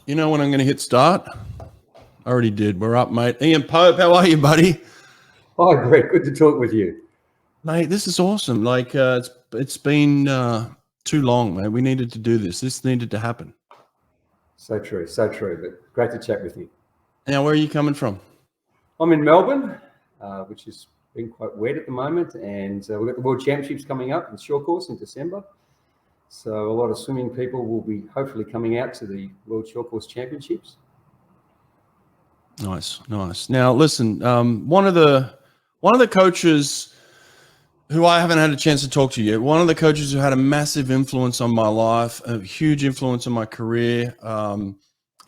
You know when I'm going to hit start? I already did. We're up, mate. Ian Pope, how are you, buddy? Hi, Greg. Good to talk with you. Mate, this is awesome. Like, it's been too long, mate. We needed to do this. This needed to happen. So true, but great to chat with you. Now, where are you coming from? I'm in Melbourne, which has been quite wet at the moment, and we've got the World Championships coming up in short course in December. So a lot of swimming people will be hopefully coming out to the World Short Course Championships. Nice. Now, listen, one of the coaches who I haven't had a chance to talk to yet, one of the coaches who had a massive influence on my life, a huge influence on my career,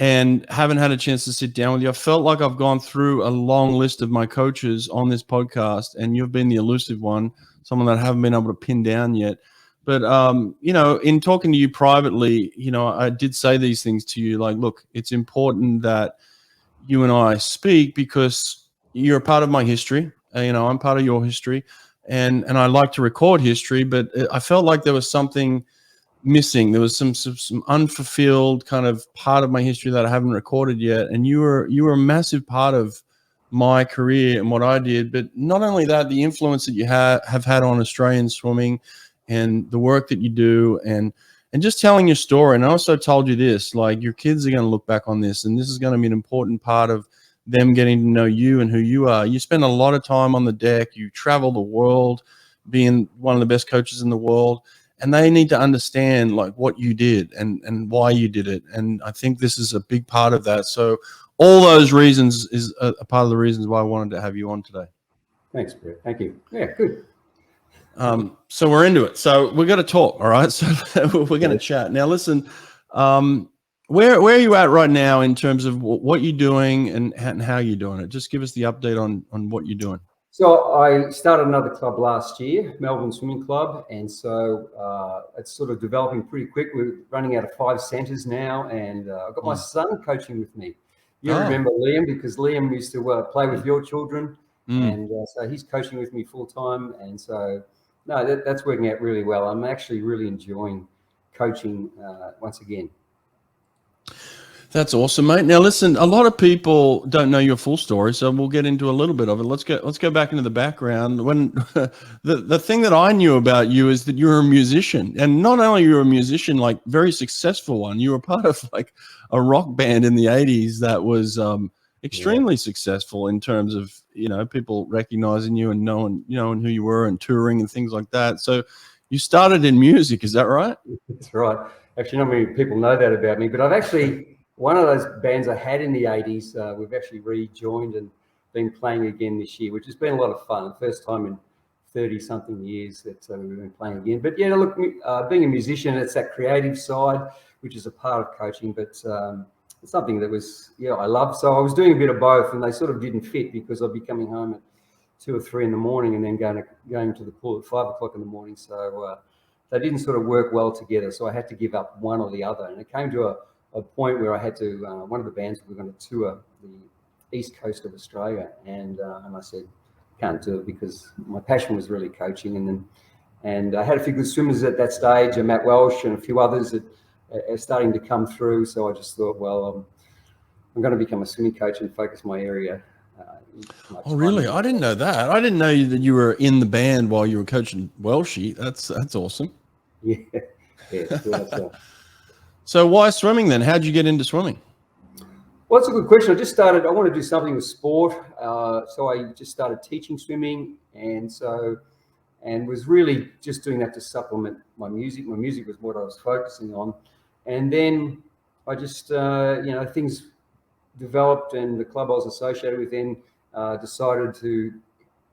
and haven't had a chance to sit down with you. I felt like I've gone through a long list of my coaches on this podcast, and you've been the elusive one, someone that I haven't been able to pin down yet. But, in talking to you privately, I did say these things to you, like, look, it's important that you and I speak because you're a part of my history. I'm part of your history, and I like to record history, but I felt like there was something missing. There was some unfulfilled kind of part of my history that I haven't recorded yet. And you were a massive part of my career and what I did. But not only that, the influence that you have had on Australian swimming and the work that you do and just telling your story. And I also told you this, like, your kids are going to look back on this, and this is going to be an important part of them getting to know you and who you are. You spend a lot of time on the deck. You travel the world, being one of the best coaches in the world, and they need to understand like what you did and why you did it. And I think this is a big part of that. So all those reasons is a part of the reasons why I wanted to have you on today. Thanks, Brett. Thank you. Yeah, good. So we're into it. So we're going to talk. All right. So we're going to chat. Now, listen, where are you at right now in terms of what you're doing and how you're doing it? Just give us the update on what you're doing. So I started another club last year, Melbourne Swimming Club. And so it's sort of developing pretty quick. We're running out of 5 centres now. And I've got my son coaching with me. You remember Liam, because Liam used to play with your children. And so he's coaching with me full time. And so, no, that's working out really well. I'm actually really enjoying coaching once again. That's awesome, mate. Now, listen, a lot of people don't know your full story, so we'll get into a little bit of it. Let's go back into the background. When the thing that I knew about you is that you're a musician, and not only you're a musician, like very successful one. You were part of like a rock band in the '80s that was extremely successful in terms of people recognizing you and knowing who you were and touring and things like that. So you started in music, is that right? That's right. Actually, not many people know that about me, but I've actually. One of those bands I had in the 80s, we've actually rejoined and been playing again this year, which has been a lot of fun. The first time in 30-something years that we've been playing again. But yeah, look, being a musician, it's that creative side, which is a part of coaching, but it's something that was, I love. So I was doing a bit of both, and they sort of didn't fit because I'd be coming home at 2 or 3 in the morning and then going to the pool at 5 o'clock in the morning. So they didn't sort of work well together. So I had to give up one or the other. And it came to a point where I had to, one of the bands, we were going to tour the east coast of Australia, and I said, can't do it because my passion was really coaching. And I had a few good swimmers at that stage, and Matt Welsh and a few others that are starting to come through. So I just thought, well, I'm going to become a swimming coach and focus my area. Oh, really? I didn't know that. I didn't know that you were in the band while you were coaching Welshie. That's awesome. Yeah. That's right. So why swimming then? How'd you get into swimming? Well, that's a good question. I want to do something with sport. So I just started teaching swimming and was really just doing that to supplement my music. My music was what I was focusing on. And then I just, things developed, and the club I was associated with then decided to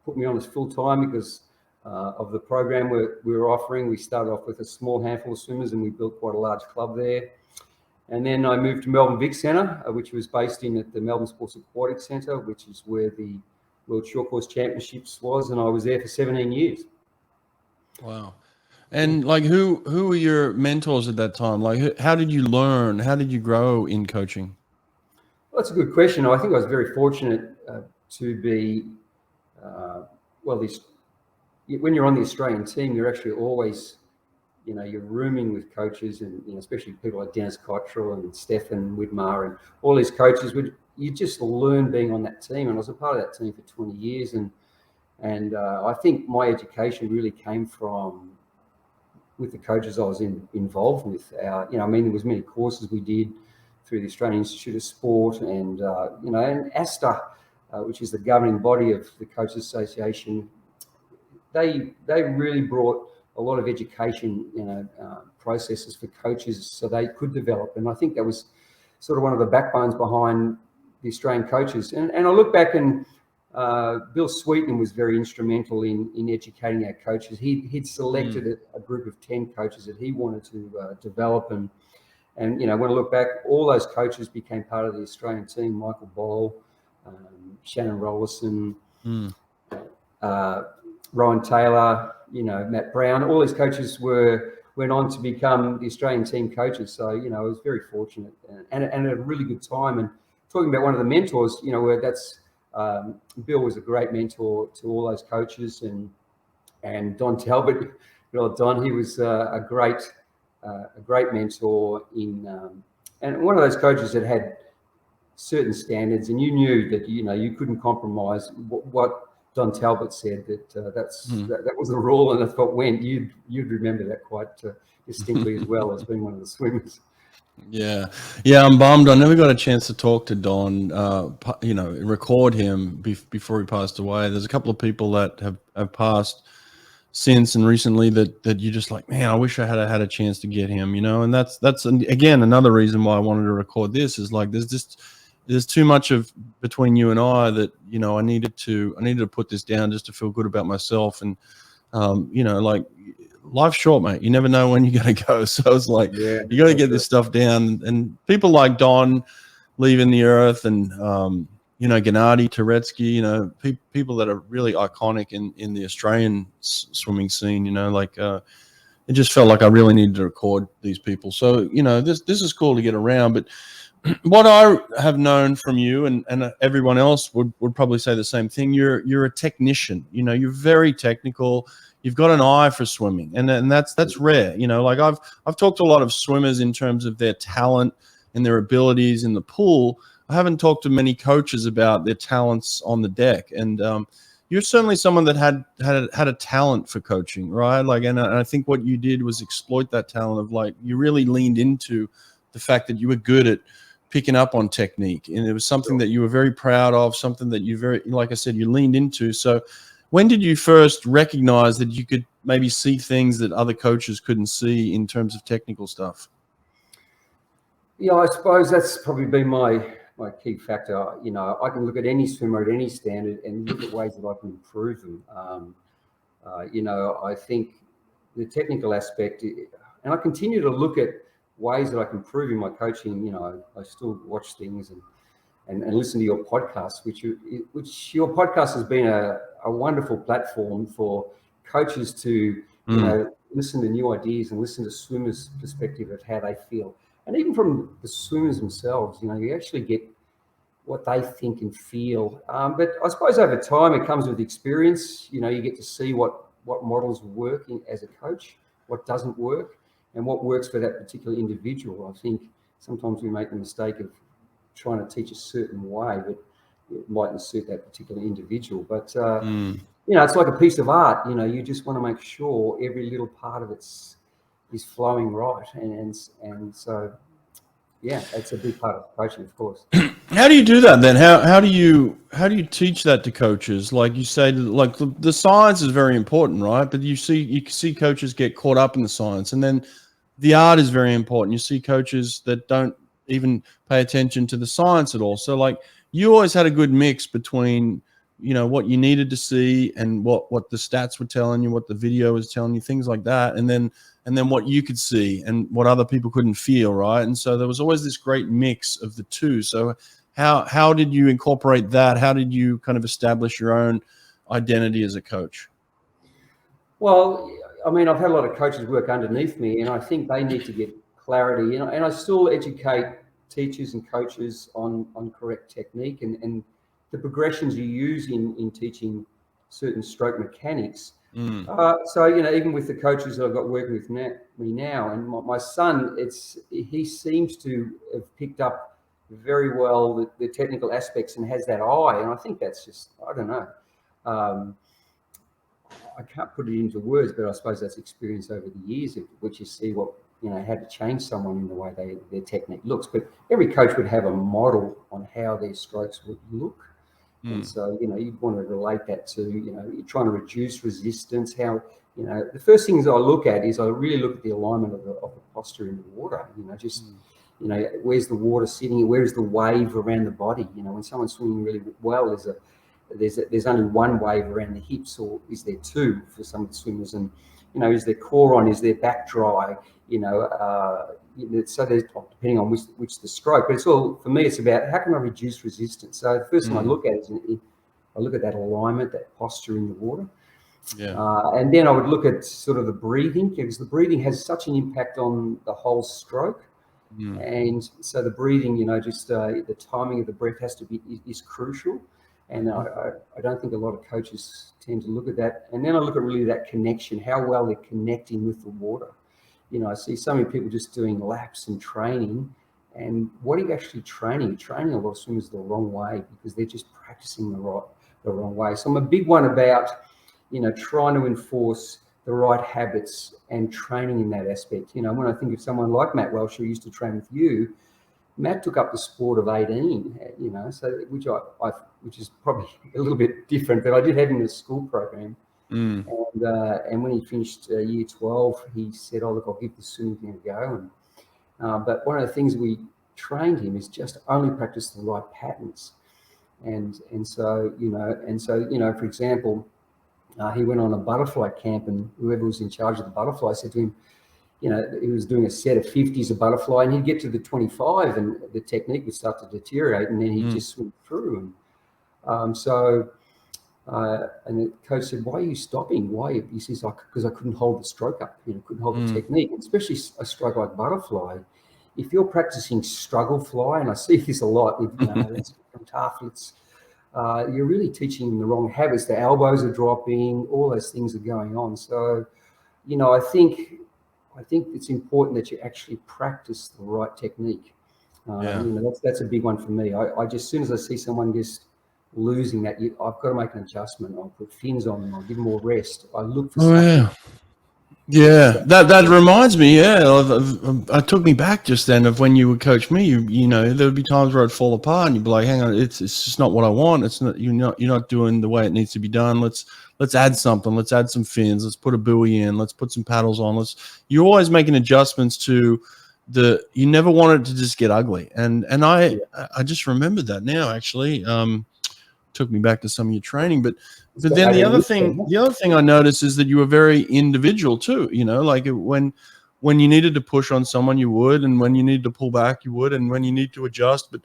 put me on as full-time because of the program we were offering. We started off with a small handful of swimmers, and we built quite a large club there. And then I moved to Melbourne Vic Centre, which was based at the Melbourne Sports Aquatic Centre, which is where the World Short Course Championships was, and I was there for 17 years. Wow. And like, who were your mentors at that time? Like, how did you learn? How did you grow in coaching? Well, that's a good question. I think I was very fortunate to be, when you're on the Australian team, you're actually always you're rooming with coaches, and especially people like Dennis Cottrell and Stefan Widmar and all these coaches. You just learn being on that team, and I was a part of that team for 20 years, and I think my education really came from with the coaches I was involved with. There was many courses we did through the Australian Institute of Sport, and and ASTA, which is the governing body of the Coaches Association. They really brought a lot of education, processes for coaches so they could develop. And I think that was sort of one of the backbones behind the Australian coaches. And I look back, and Bill Sweeten was very instrumental in educating our coaches. He'd selected a group of 10 coaches that he wanted to develop. And when I look back, all those coaches became part of the Australian team. Michael Boll, Shannon Rollison, Ryan Taylor, Matt Brown, all these coaches went on to become the Australian team coaches. So, I was very fortunate and at a really good time. And talking about one of the mentors, where that's Bill was a great mentor to all those coaches, and Don Talbot, Don, he was a great mentor and one of those coaches that had certain standards, and you knew that you couldn't compromise what Don Talbot said, that was the rule, and that's what went. You'd remember that quite distinctly as well as being one of the swimmers. Yeah, I'm bummed. I never got a chance to talk to Don, record him before he passed away. There's a couple of people that have passed since and recently that you're just like, man, I wish I had a chance to get him, and that's again another reason why I wanted to record this, is like there's too much of between you and I that I needed to put this down just to feel good about myself. And like, life's short, mate. You never know when you're going to go. So it's like, you got to get this stuff down. And people like Don leaving the earth, and Gennady, Turetsky, people that are really iconic in the Australian swimming scene. It just felt like I really needed to record these people. So this is cool to get around. But what I have known from you, and everyone else would probably say the same thing, you're a technician. You're very technical. You've got an eye for swimming, and that's rare. Like I've talked to a lot of swimmers in terms of their talent and their abilities in the pool. I haven't talked to many coaches about their talents on the deck, and you're certainly someone that had a talent for coaching, right? Like, and I think what you did was exploit that talent of, like, you really leaned into the fact that you were good at picking up on technique, and it was something that you were very proud of, something that you like I said, you leaned into. So when did you first recognize that you could maybe see things that other coaches couldn't see in terms of technical stuff? Yeah, I suppose that's probably been my key factor. I can look at any swimmer at any standard and look at ways that I can improve them. I think the technical aspect, and I continue to look at ways that I can improve in my coaching. I still watch things and listen to your podcast, which your podcast has been a wonderful platform for coaches to listen to new ideas and listen to swimmers' perspective of how they feel. And even from the swimmers themselves, you actually get what they think and feel. But I suppose over time it comes with experience. You get to see what models work as a coach, what doesn't work, and what works for that particular individual. I think sometimes we make the mistake of trying to teach a certain way, but it mightn't suit that particular individual. But it's like a piece of art. You just want to make sure every little part of it's is flowing right, and so it's a big part of coaching, of course. How do you do that then? How do you teach that to coaches? Like you say, like the science is very important, right? But you see coaches get caught up in the science, and then the art is very important. You see coaches that don't even pay attention to the science at all. So like, you always had a good mix between what you needed to see and what the stats were telling you, what the video was telling you, things like that, and then what you could see and what other people couldn't feel, right? And so there was always this great mix of the two. So how did you incorporate that? How did you kind of establish your own identity as a coach? Well, I mean, I've had a lot of coaches work underneath me, and I think they need to get clarity. And I still educate teachers and coaches on correct technique and the progressions you use in teaching certain stroke mechanics. So, even with the coaches that I've got working with me now, and my son, he seems to have picked up very well the technical aspects and has that eye. And I think that's just, I don't know. I can't put it into words, but I suppose that's experience over the years, which you see what, how to change someone in the way their technique looks. But every coach would have a model on how their strokes would look. And so, you'd want to relate that to, you're trying to reduce resistance. How, the first things I look at is I really look at the alignment of the posture in the water. Where's the water sitting? Where's the wave around the body? When someone's swimming really well, there's only one wave around the hips, or is there two for some of the swimmers? And is their core on? Is their back dry? So there's, depending on which the stroke, but it's all, for me, it's about how can I reduce resistance. So the first thing I look at is I look at that alignment, that posture in the water. And then I would look at sort of the breathing, because the breathing has such an impact on the whole stroke. And so the breathing, just the timing of the breath has to be is crucial. And I don't think a lot of coaches tend to look at that. And then I look at really that connection, how well they're connecting with the water. I see so many people just doing laps and training. And what are you actually training? You're training a lot of swimmers the wrong way because they're just practicing the wrong way. So I'm a big one about, trying to enforce the right habits and training in that aspect. When I think of someone like Matt Welsh, who used to train with you, Matt took up the sport of 18, so which is probably a little bit different, but I did have him in the school program. And when he finished year 12, he said, "Oh, look, I'll give the swimming thing a go." But one of the things we trained him is just only practice the right patterns. And so for example, he went on a butterfly camp, and whoever was in charge of the butterfly said to him, he was doing a set of 50s of butterfly, and he'd get to the 25 and the technique would start to deteriorate, and then he'd just swim through. And the coach said, "Why are you stopping? Why?" He says, "Because I couldn't hold the stroke up, couldn't hold the technique." And especially a stroke like butterfly, if you're practicing struggle fly, and I see this a lot with athletes, you're really teaching them the wrong habits. The elbows are dropping, all those things are going on. So, I think it's important that you actually practice the right technique. That's a big one for me. I just, as soon as I see someone just losing that, I've got to make an adjustment. I'll put fins on them. I'll give them more rest. I look for something. Yeah, that reminds me. It took me back just then of when you would coach me. There would be times where I'd fall apart, and you'd be like, "Hang on, it's just not what I want. It's not you're not doing the way it needs to be done. Let's add something. Let's add some fins. Let's put a buoy in. Let's put some paddles on. You're always making adjustments to you never want it to just get ugly. And I just remembered that now. Actually, took me back to some of your training, but then the other thing I noticed is that you were very individual too. Like when you needed to push on someone, you would, and when you needed to pull back, you would, and when you need to adjust. But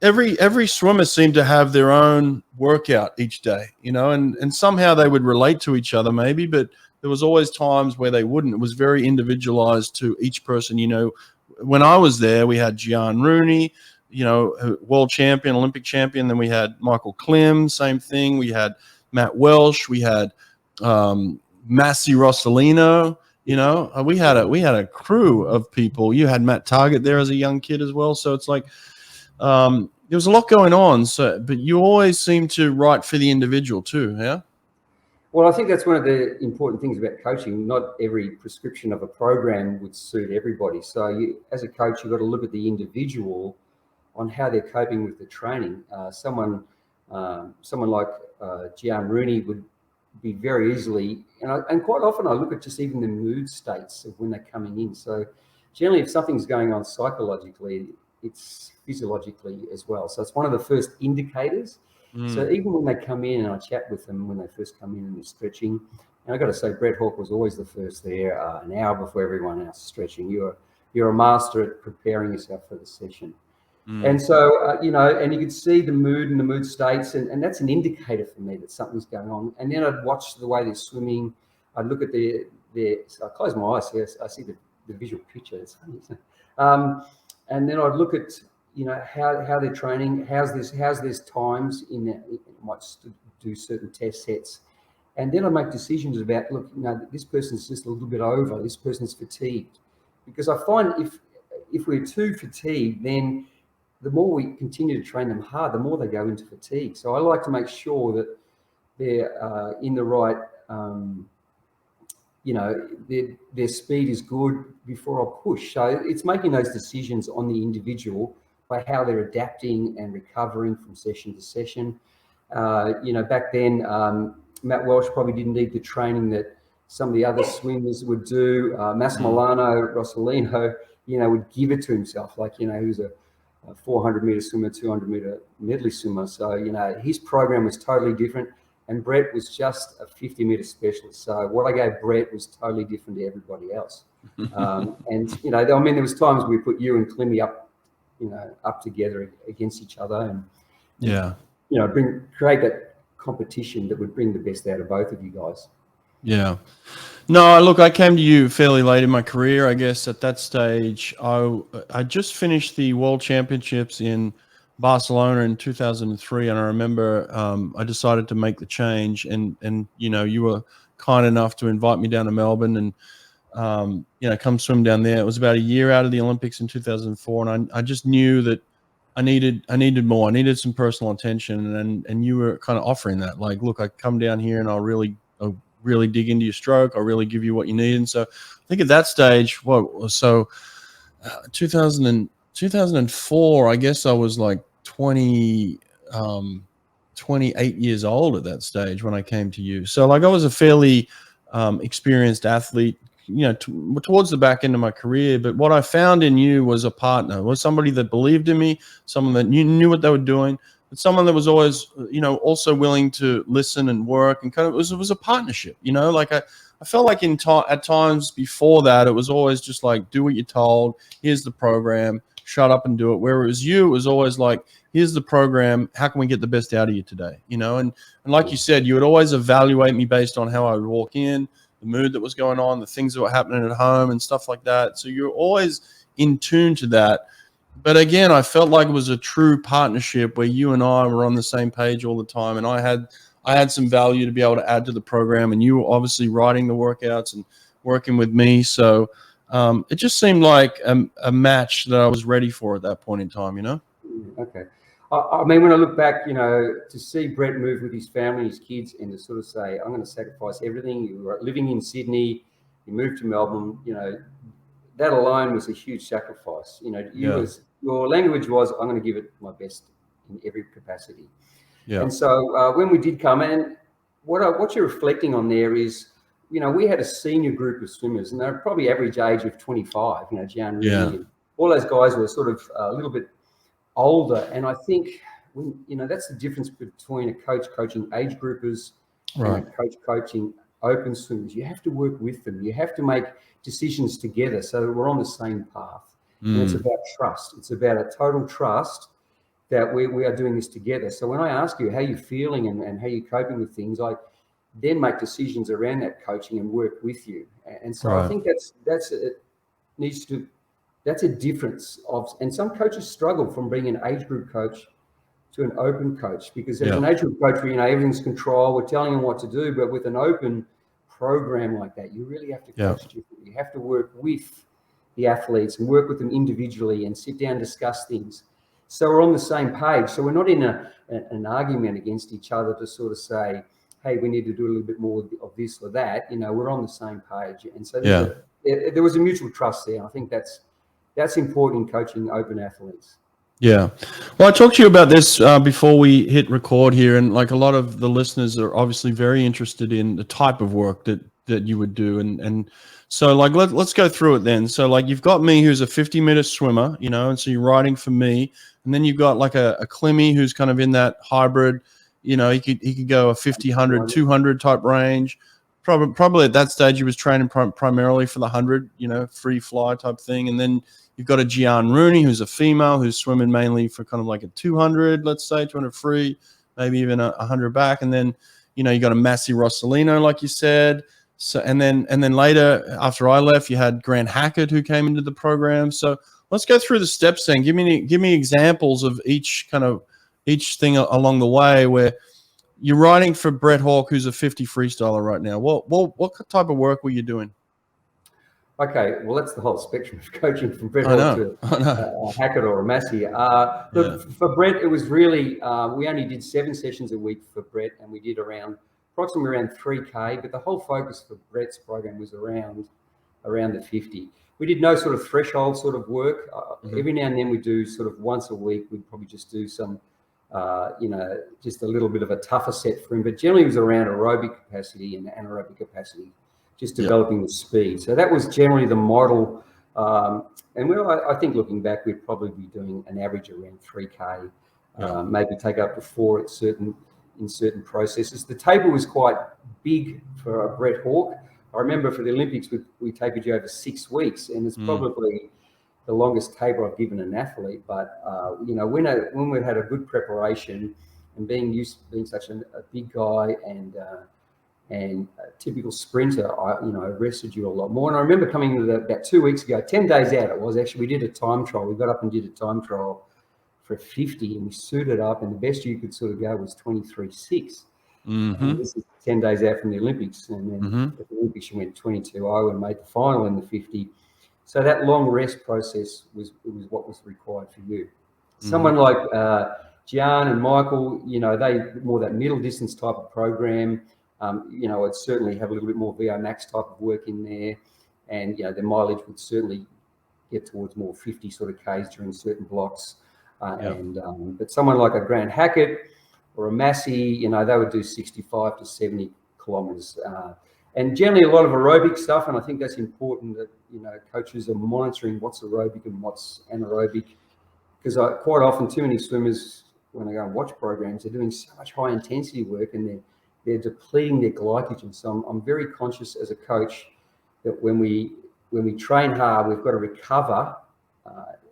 every swimmer seemed to have their own workout each day, and somehow they would relate to each other maybe, but there was always times where they wouldn't. It was very individualized to each person. When I was there, we had Giaan Rooney, world champion, Olympic champion. Then we had Michael Klim, same thing. We had Matt Welsh. We had Massi Rosolino. We had a crew of people. You had Matt Targett there as a young kid as well. So it's like there was a lot going on. So, but you always seem to write for the individual too. Yeah. Well, I think that's one of the important things about coaching. Not every prescription of a program would suit everybody. So as a coach, you've got to look at the individual on how they're coping with the training. Someone like Giaan Rooney would be very easily, and quite often I look at just even the mood states of when they're coming in. So generally, if something's going on psychologically, it's physiologically as well. So it's one of the first indicators. So even when they come in, and I chat with them when they first come in and they're stretching, and I've got to say, Brett Hawke was always the first there, an hour before everyone else stretching. You're a master at preparing yourself for the session. And so, and you could see the mood and the mood states, and that's an indicator for me that something's going on. And then I'd watch the way they're swimming. I'd look at so I close my eyes, yes, I see the visual picture. It's funny, isn't it? And then I'd look at, how they're training, how's there's times in that, might do certain test sets. And then I make decisions about, look, this person's just a little bit over, this person's fatigued. Because I find if we're too fatigued, then the more we continue to train them hard, the more they go into fatigue. So I like to make sure that they're in the right, their speed is good before I push. So it's making those decisions on the individual by how they're adapting and recovering from session to session. Back then, Matt Welsh probably didn't need the training that some of the other swimmers would do. Massimiliano, Rosolino, would give it to himself. Like, he was a 400-meter swimmer, 200-meter medley swimmer. So, his program was totally different. And Brett was just a 50-meter specialist. So what I gave Brett was totally different to everybody else. There was times we put you and Klim up together against each other, and create that competition that would bring the best out of both of you guys. Yeah. No, look, I came to you fairly late in my career. I guess at that stage, I just finished the World Championships in Barcelona in 2003, and I remember I decided to make the change, and you were kind enough to invite me down to Melbourne and come swim down there. It was about a year out of the Olympics in 2004, and I just knew that I needed more. I needed some personal attention, and you were kind of offering that. Like, look, I come down here and I'll really dig into your stroke. I'll really give you what you need. And so I think at that stage, 2004, I guess I was like 28 years old at that stage when I came to you. So like I was a fairly experienced athlete, towards the back end of my career. But what I found in you was a partner, was somebody that believed in me, someone that knew what they were doing, but someone that was always, also willing to listen and work, and kind of it was a partnership, like I felt like at times before that, it was always just like, do what you're told. Here's the program, shut up and do it. Whereas you, it was always like, here's the program. How can we get the best out of you today? And like you said, you would always evaluate me based on how I would walk in, the mood that was going on, the things that were happening at home and stuff like that. So you're always in tune to that. But again, I felt like it was a true partnership where you and I were on the same page all the time. And I had some value to be able to add to the program, and you were obviously writing the workouts and working with me. So it just seemed like a match that I was ready for at that point in time, Okay. I mean, when I look back, to see Brett move with his family, his kids, and to sort of say, I'm going to sacrifice everything. You were living in Sydney, you moved to Melbourne, that alone was a huge sacrifice. Your language was, I'm going to give it my best in every capacity. Yeah. And so when we did come in, what you're reflecting on there is, we had a senior group of swimmers, and they're probably average age of 25, Giaan, Rooney, all those guys were sort of a little bit older. And I think, that's the difference between a coach coaching age groupers and a coach coaching open swimmers. You have to work with them. You have to make decisions together so that we're on the same path. And it's about trust. It's about a total trust that we are doing this together. So when I ask you how you're feeling and how you're coping with things, I then make decisions around that coaching and work with you. And so I think that's a difference of, and some coaches struggle from being an age group coach to an open coach, because as an age group coach, everything's control, we're telling them what to do, but with an open program like that, you really have to coach differently. You have to work with the athletes and work with them individually and sit down and discuss things. So we're on the same page. So we're not in an argument against each other to sort of say, hey, we need to do a little bit more of this or that. We're on the same page. And so there was a mutual trust there. I think that's important in coaching open athletes. Yeah. Well, I talked to you about this before we hit record here, and like a lot of the listeners are obviously very interested in the type of work that you would do. And so like, let's go through it then. So like, you've got me who's a 50-meter swimmer, and so you're riding for me. And then you've got like a Klimmy who's kind of in that hybrid, he could go a 50, 100, 200 type range. Probably at that stage he was training primarily for the 100, free fly type thing. And then you've got a Giaan Rooney who's a female who's swimming mainly for kind of like a 200, let's say 200 free, maybe even a 100 back. And then, you got a Massi Rosolino, like you said. So, and then later after I left, you had Grant Hackett who came into the program. So let's go through the steps then. Give me examples of each thing along the way where, you're riding for Brett Hawke, who's a 50 freestyler right now. What type of work were you doing? Okay, well, that's the whole spectrum of coaching from Brett I Hawke know. to Hackett or a Massi. Look, for Brett, it was really, we only did 7 sessions a week for Brett, and we did approximately around 3K, but the whole focus for Brett's program was around the 50. We did no sort of threshold sort of work. Every now and then we do sort of once a week, we'd probably just do some, just a little bit of a tougher set for him, but generally it was around aerobic capacity and anaerobic capacity, just developing the speed. So that was generally the model. And I think looking back, we'd probably be doing an average around 3K, maybe take up to 4 in certain processes. The table was quite big for Brett Hawke. I remember for the Olympics, we tapered you over 6 weeks, and it's probably the longest taper I've given an athlete. But when we had a good preparation and being such a big guy and a typical sprinter, I rested you a lot more. And I remember coming to about 2 weeks ago, 10 days out it was actually, we did a time trial. We got up and did a time trial for 50, and we suited up, and the best you could sort of go was 23.6. And this is 10 days out from the Olympics, and then at the Olympics you went 22.0 and made the final in the 50. So that long rest process was what was required for you. Someone like Giaan and Michael, they more that middle distance type of program. I'd certainly have a little bit more VO max type of work in there, and their mileage would certainly get towards more 50 sort of Ks during certain blocks. But someone like a Grant Hackett or a Massi, they would do 65 to 70 kilometers. And generally a lot of aerobic stuff, and I think that's important that, coaches are monitoring what's aerobic and what's anaerobic, because quite often too many swimmers, when I go and watch programs, they're doing so much high intensity work and they're depleting their glycogen. So I'm very conscious as a coach that when we train hard, we've got to recover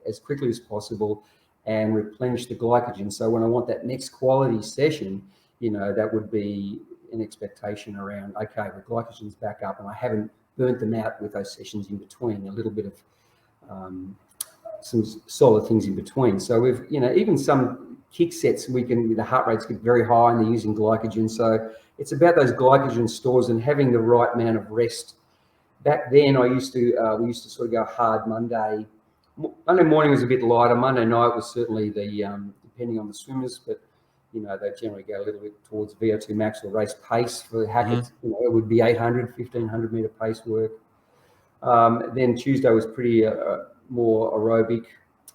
as quickly as possible and replenish the glycogen. So when I want that next quality session, that would be an expectation around, okay, the glycogen's back up and I haven't burnt them out with those sessions in between, a little bit of some solid things in between. So we've, even some kick sets, the heart rates get very high and they're using glycogen. So it's about those glycogen stores and having the right amount of rest. Back then we used to sort of go hard Monday. Monday morning was a bit lighter. Monday night was certainly depending on the swimmers, but they generally go a little bit towards VO2 max or race pace for Hackett. It would be 800, 1500 meter pace work. Then Tuesday was pretty more aerobic,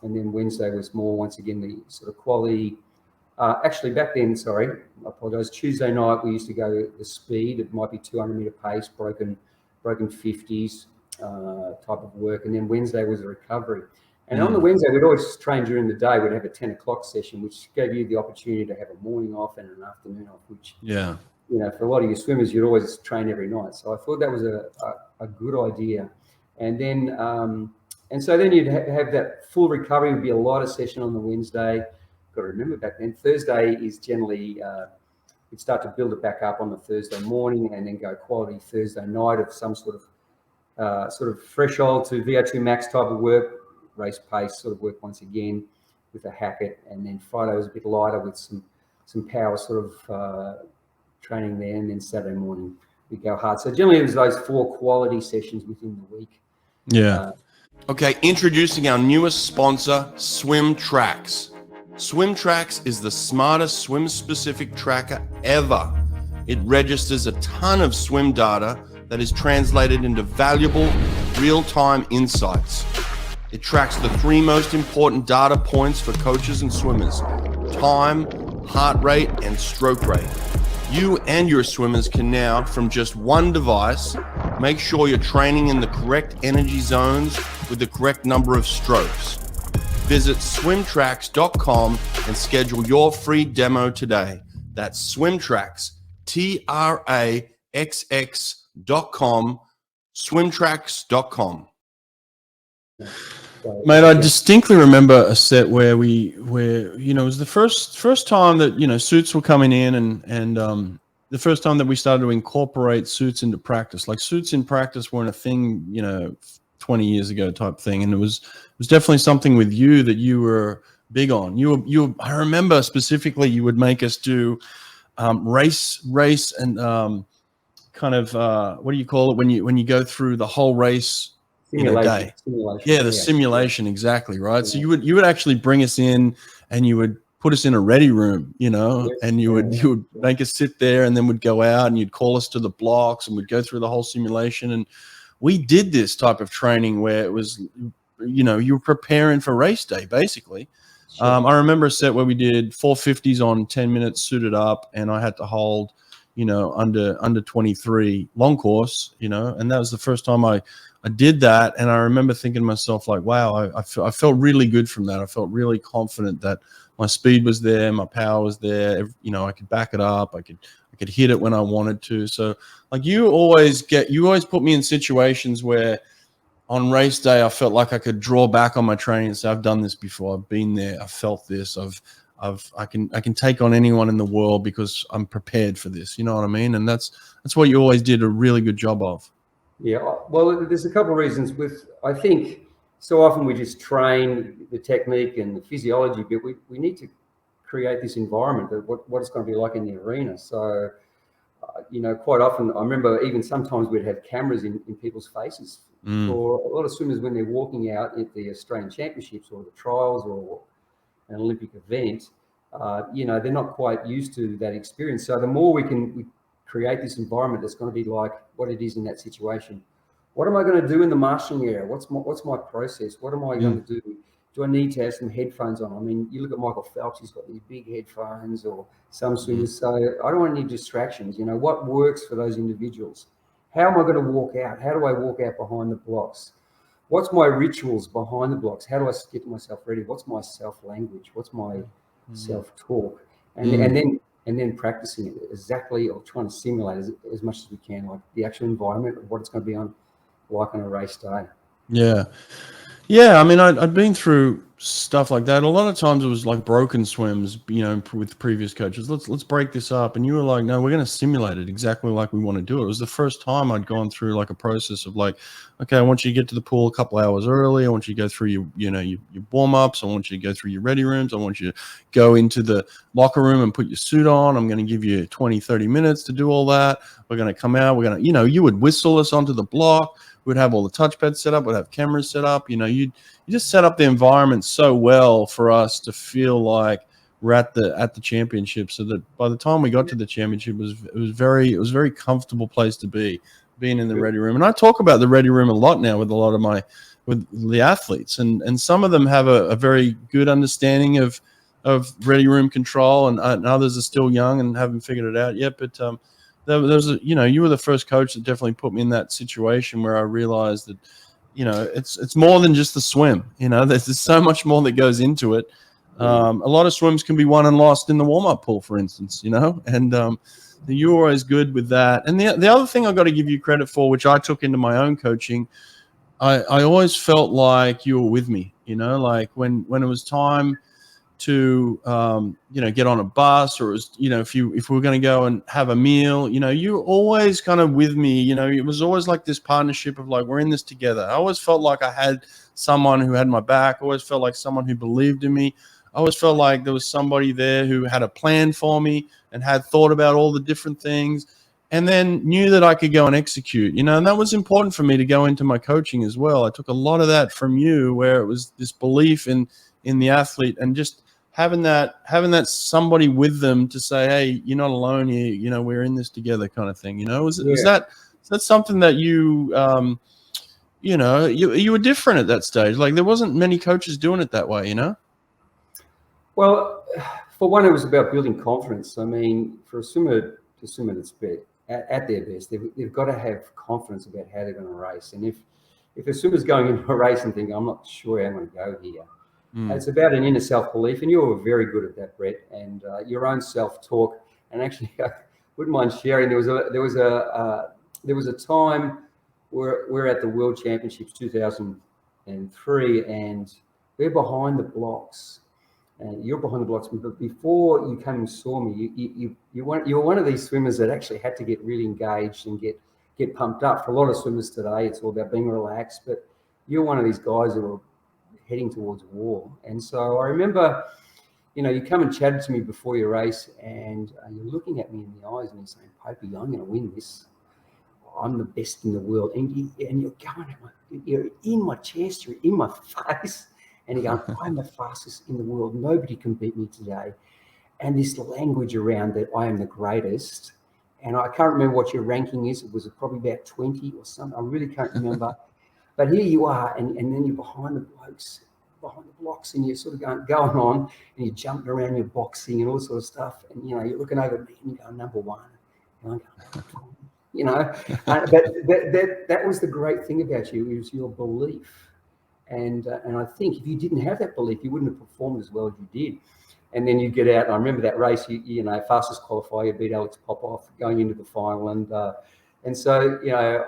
and then Wednesday was more, once again, the sort of quality. Actually, back then, sorry, I apologise. Tuesday night we used to go the speed. It might be 200 meter pace, broken 50s type of work, and then Wednesday was a recovery. And on the Wednesday, we'd always train during the day. We'd have a 10 o'clock session, which gave you the opportunity to have a morning off and an afternoon off, which, for a lot of your swimmers, you'd always train every night. So I thought that was a good idea. And then, so then you'd have that full recovery. Would be a lighter session on the Wednesday. Got to remember back then, Thursday is generally, you'd start to build it back up on the Thursday morning and then go quality Thursday night of some sort of threshold to VO2 max type of work, race pace sort of work once again with a Hackett, and then Friday was a bit lighter with some power sort of training there, and then Saturday morning we go hard. So generally it was those 4 quality sessions within the week. Okay, introducing our newest sponsor, Swimtraxx. Swimtraxx is the smartest swim-specific tracker ever. It registers a ton of swim data that is translated into valuable real-time insights. It tracks the 3 most important data points for coaches and swimmers: time, heart rate, and stroke rate. You and your swimmers can now, from just one device, make sure you're training in the correct energy zones with the correct number of strokes. Visit swimtraxx.com and schedule your free demo today. That's Swimtraxx, TRAXX.com, swimtraxx.com. Mate, I distinctly remember a set where it was the first time that, suits were coming in and the first time that we started to incorporate suits into practice. Like, suits in practice weren't a thing, 20 years ago type thing. And it was definitely something with you that you were big on. I remember specifically you would make us do race and kind of what do you call it when you go through the whole race in a day? Simulation. Yeah, the simulation, exactly, right. Yeah. So you would actually bring us in and you would put us in a ready room, Yes. and you would make us sit there, and then we'd go out and you'd call us to the blocks and we'd go through the whole simulation. And we did this type of training where it was, you were preparing for race day, basically. Sure. I remember a set where we did 450s on 10 minutes suited up, and I had to hold, under 23 long course, and that was the first time I did that. And I remember thinking to myself, like, wow, I felt really good from that. I felt really confident that my speed was there, my power was there. I could back it up. I could hit it when I wanted to. So like you always put me in situations where on race day, I felt like I could draw back on my training and say, I've done this before. I've been there. I've felt this. I can take on anyone in the world because I'm prepared for this. You know what I mean? And that's what you always did a really good job of. Yeah. Well, there's a couple of reasons. I think so often we just train the technique and the physiology, but we need to create this environment of what it's going to be like in the arena. So, quite often I remember even sometimes we'd have cameras in people's faces for a lot of swimmers when they're walking out at the Australian Championships or the trials or an Olympic event. They're not quite used to that experience. So the more we create this environment that's going to be like what it is in that situation. What am I going to do in the marshalling area? What's my process? What am I going to do? Do I need to have some headphones on? I mean, you look at Michael Phelps, he's got these big headphones, or some swimmers say, I don't want any distractions. What works for those individuals? How am I going to walk out? How do I walk out behind the blocks? What's my rituals behind the blocks? How do I get myself ready? What's my self-language? What's my self-talk? And then practicing it exactly, or trying to simulate as much as we can, like the actual environment of what it's going to be like on a race day. Yeah, I mean, I'd been through stuff like that. A lot of times it was like broken swims, with previous coaches. Let's break this up. And you were like, no, we're going to simulate it exactly like we want to do it. It was the first time I'd gone through like a process of like, okay, I want you to get to the pool a couple hours early. I want you to go through your warm-ups. I want you to go through your ready rooms. I want you to go into the locker room and put your suit on. I'm going to give you 20, 30 minutes to do all that. We're going to come out. We're going to, you would whistle us onto the block. We'd have all the touchpads set up. We'd have cameras set up. You just set up the environment so well for us to feel like we're at the championship. So that by the time we got to the championship, it was a very comfortable place to be, being in the ready room. And I talk about the ready room a lot now with a lot of with the athletes, and some of them have a very good understanding of ready room control, and others are still young and haven't figured it out yet. But you were the first coach that definitely put me in that situation where I realized that, it's more than just the swim. There's so much more that goes into it. A lot of swims can be won and lost in the warm-up pool, for instance, and you're always good with that. And the other thing I've got to give you credit for, which I took into my own coaching, I always felt like you were with me, like when it was time to get on a bus, or if we were going to go and have a meal, you were always kind of with me. It was always like this partnership of like, we're in this together. I always felt like I had someone who had my back. I always felt like someone who believed in me. I always felt like there was somebody there who had a plan for me and had thought about all the different things, and then knew that I could go and execute, and that was important for me to go into my coaching as well. I took a lot of that from you, where it was this belief in the athlete, and just having that somebody with them to say, hey, you're not alone here, we're in this together, kind of thing. Is that something that you you were different at that stage? Like, there wasn't many coaches doing it that way, Well, for one, it was about building confidence. I mean, for a swimmer to swim at their best, they've got to have confidence about how they're going to race. And if a swimmer's going into a race and thinking, I'm not sure how I'm going to go here, it's about an inner self-belief, and you were very good at that, Brett, and your own self-talk. And actually, I wouldn't mind sharing. There was a time where we're at the World Championships 2003, and we're behind the blocks. And you're behind the blocks, but before you came and saw me, you're one of these swimmers that actually had to get really engaged and get pumped up. For a lot of swimmers today, it's all about being relaxed, but you're one of these guys who are heading towards war. And so I remember you come and chatted to me before your race, and you're looking at me in the eyes and you're saying, Popey, I'm going to win this. I'm the best in the world. And you're going at you're in my chest, you're in my face, and you're going, I'm the fastest in the world. Nobody can beat me today. And this language around that I am the greatest. And I can't remember what your ranking is. It was probably about 20 or something. I really can't remember. But here you are, and then you're behind the blocks, and you're sort of going on, and you're jumping around, you're boxing and all sort of stuff. And, you're looking over at me and you're going, number one. And I'm going, but that was the great thing about you, is your belief. And I think if you didn't have that belief, you wouldn't have performed as well as you did. And then you get out, and I remember that race, fastest qualifier, you beat Alex Popov going into the final. And so,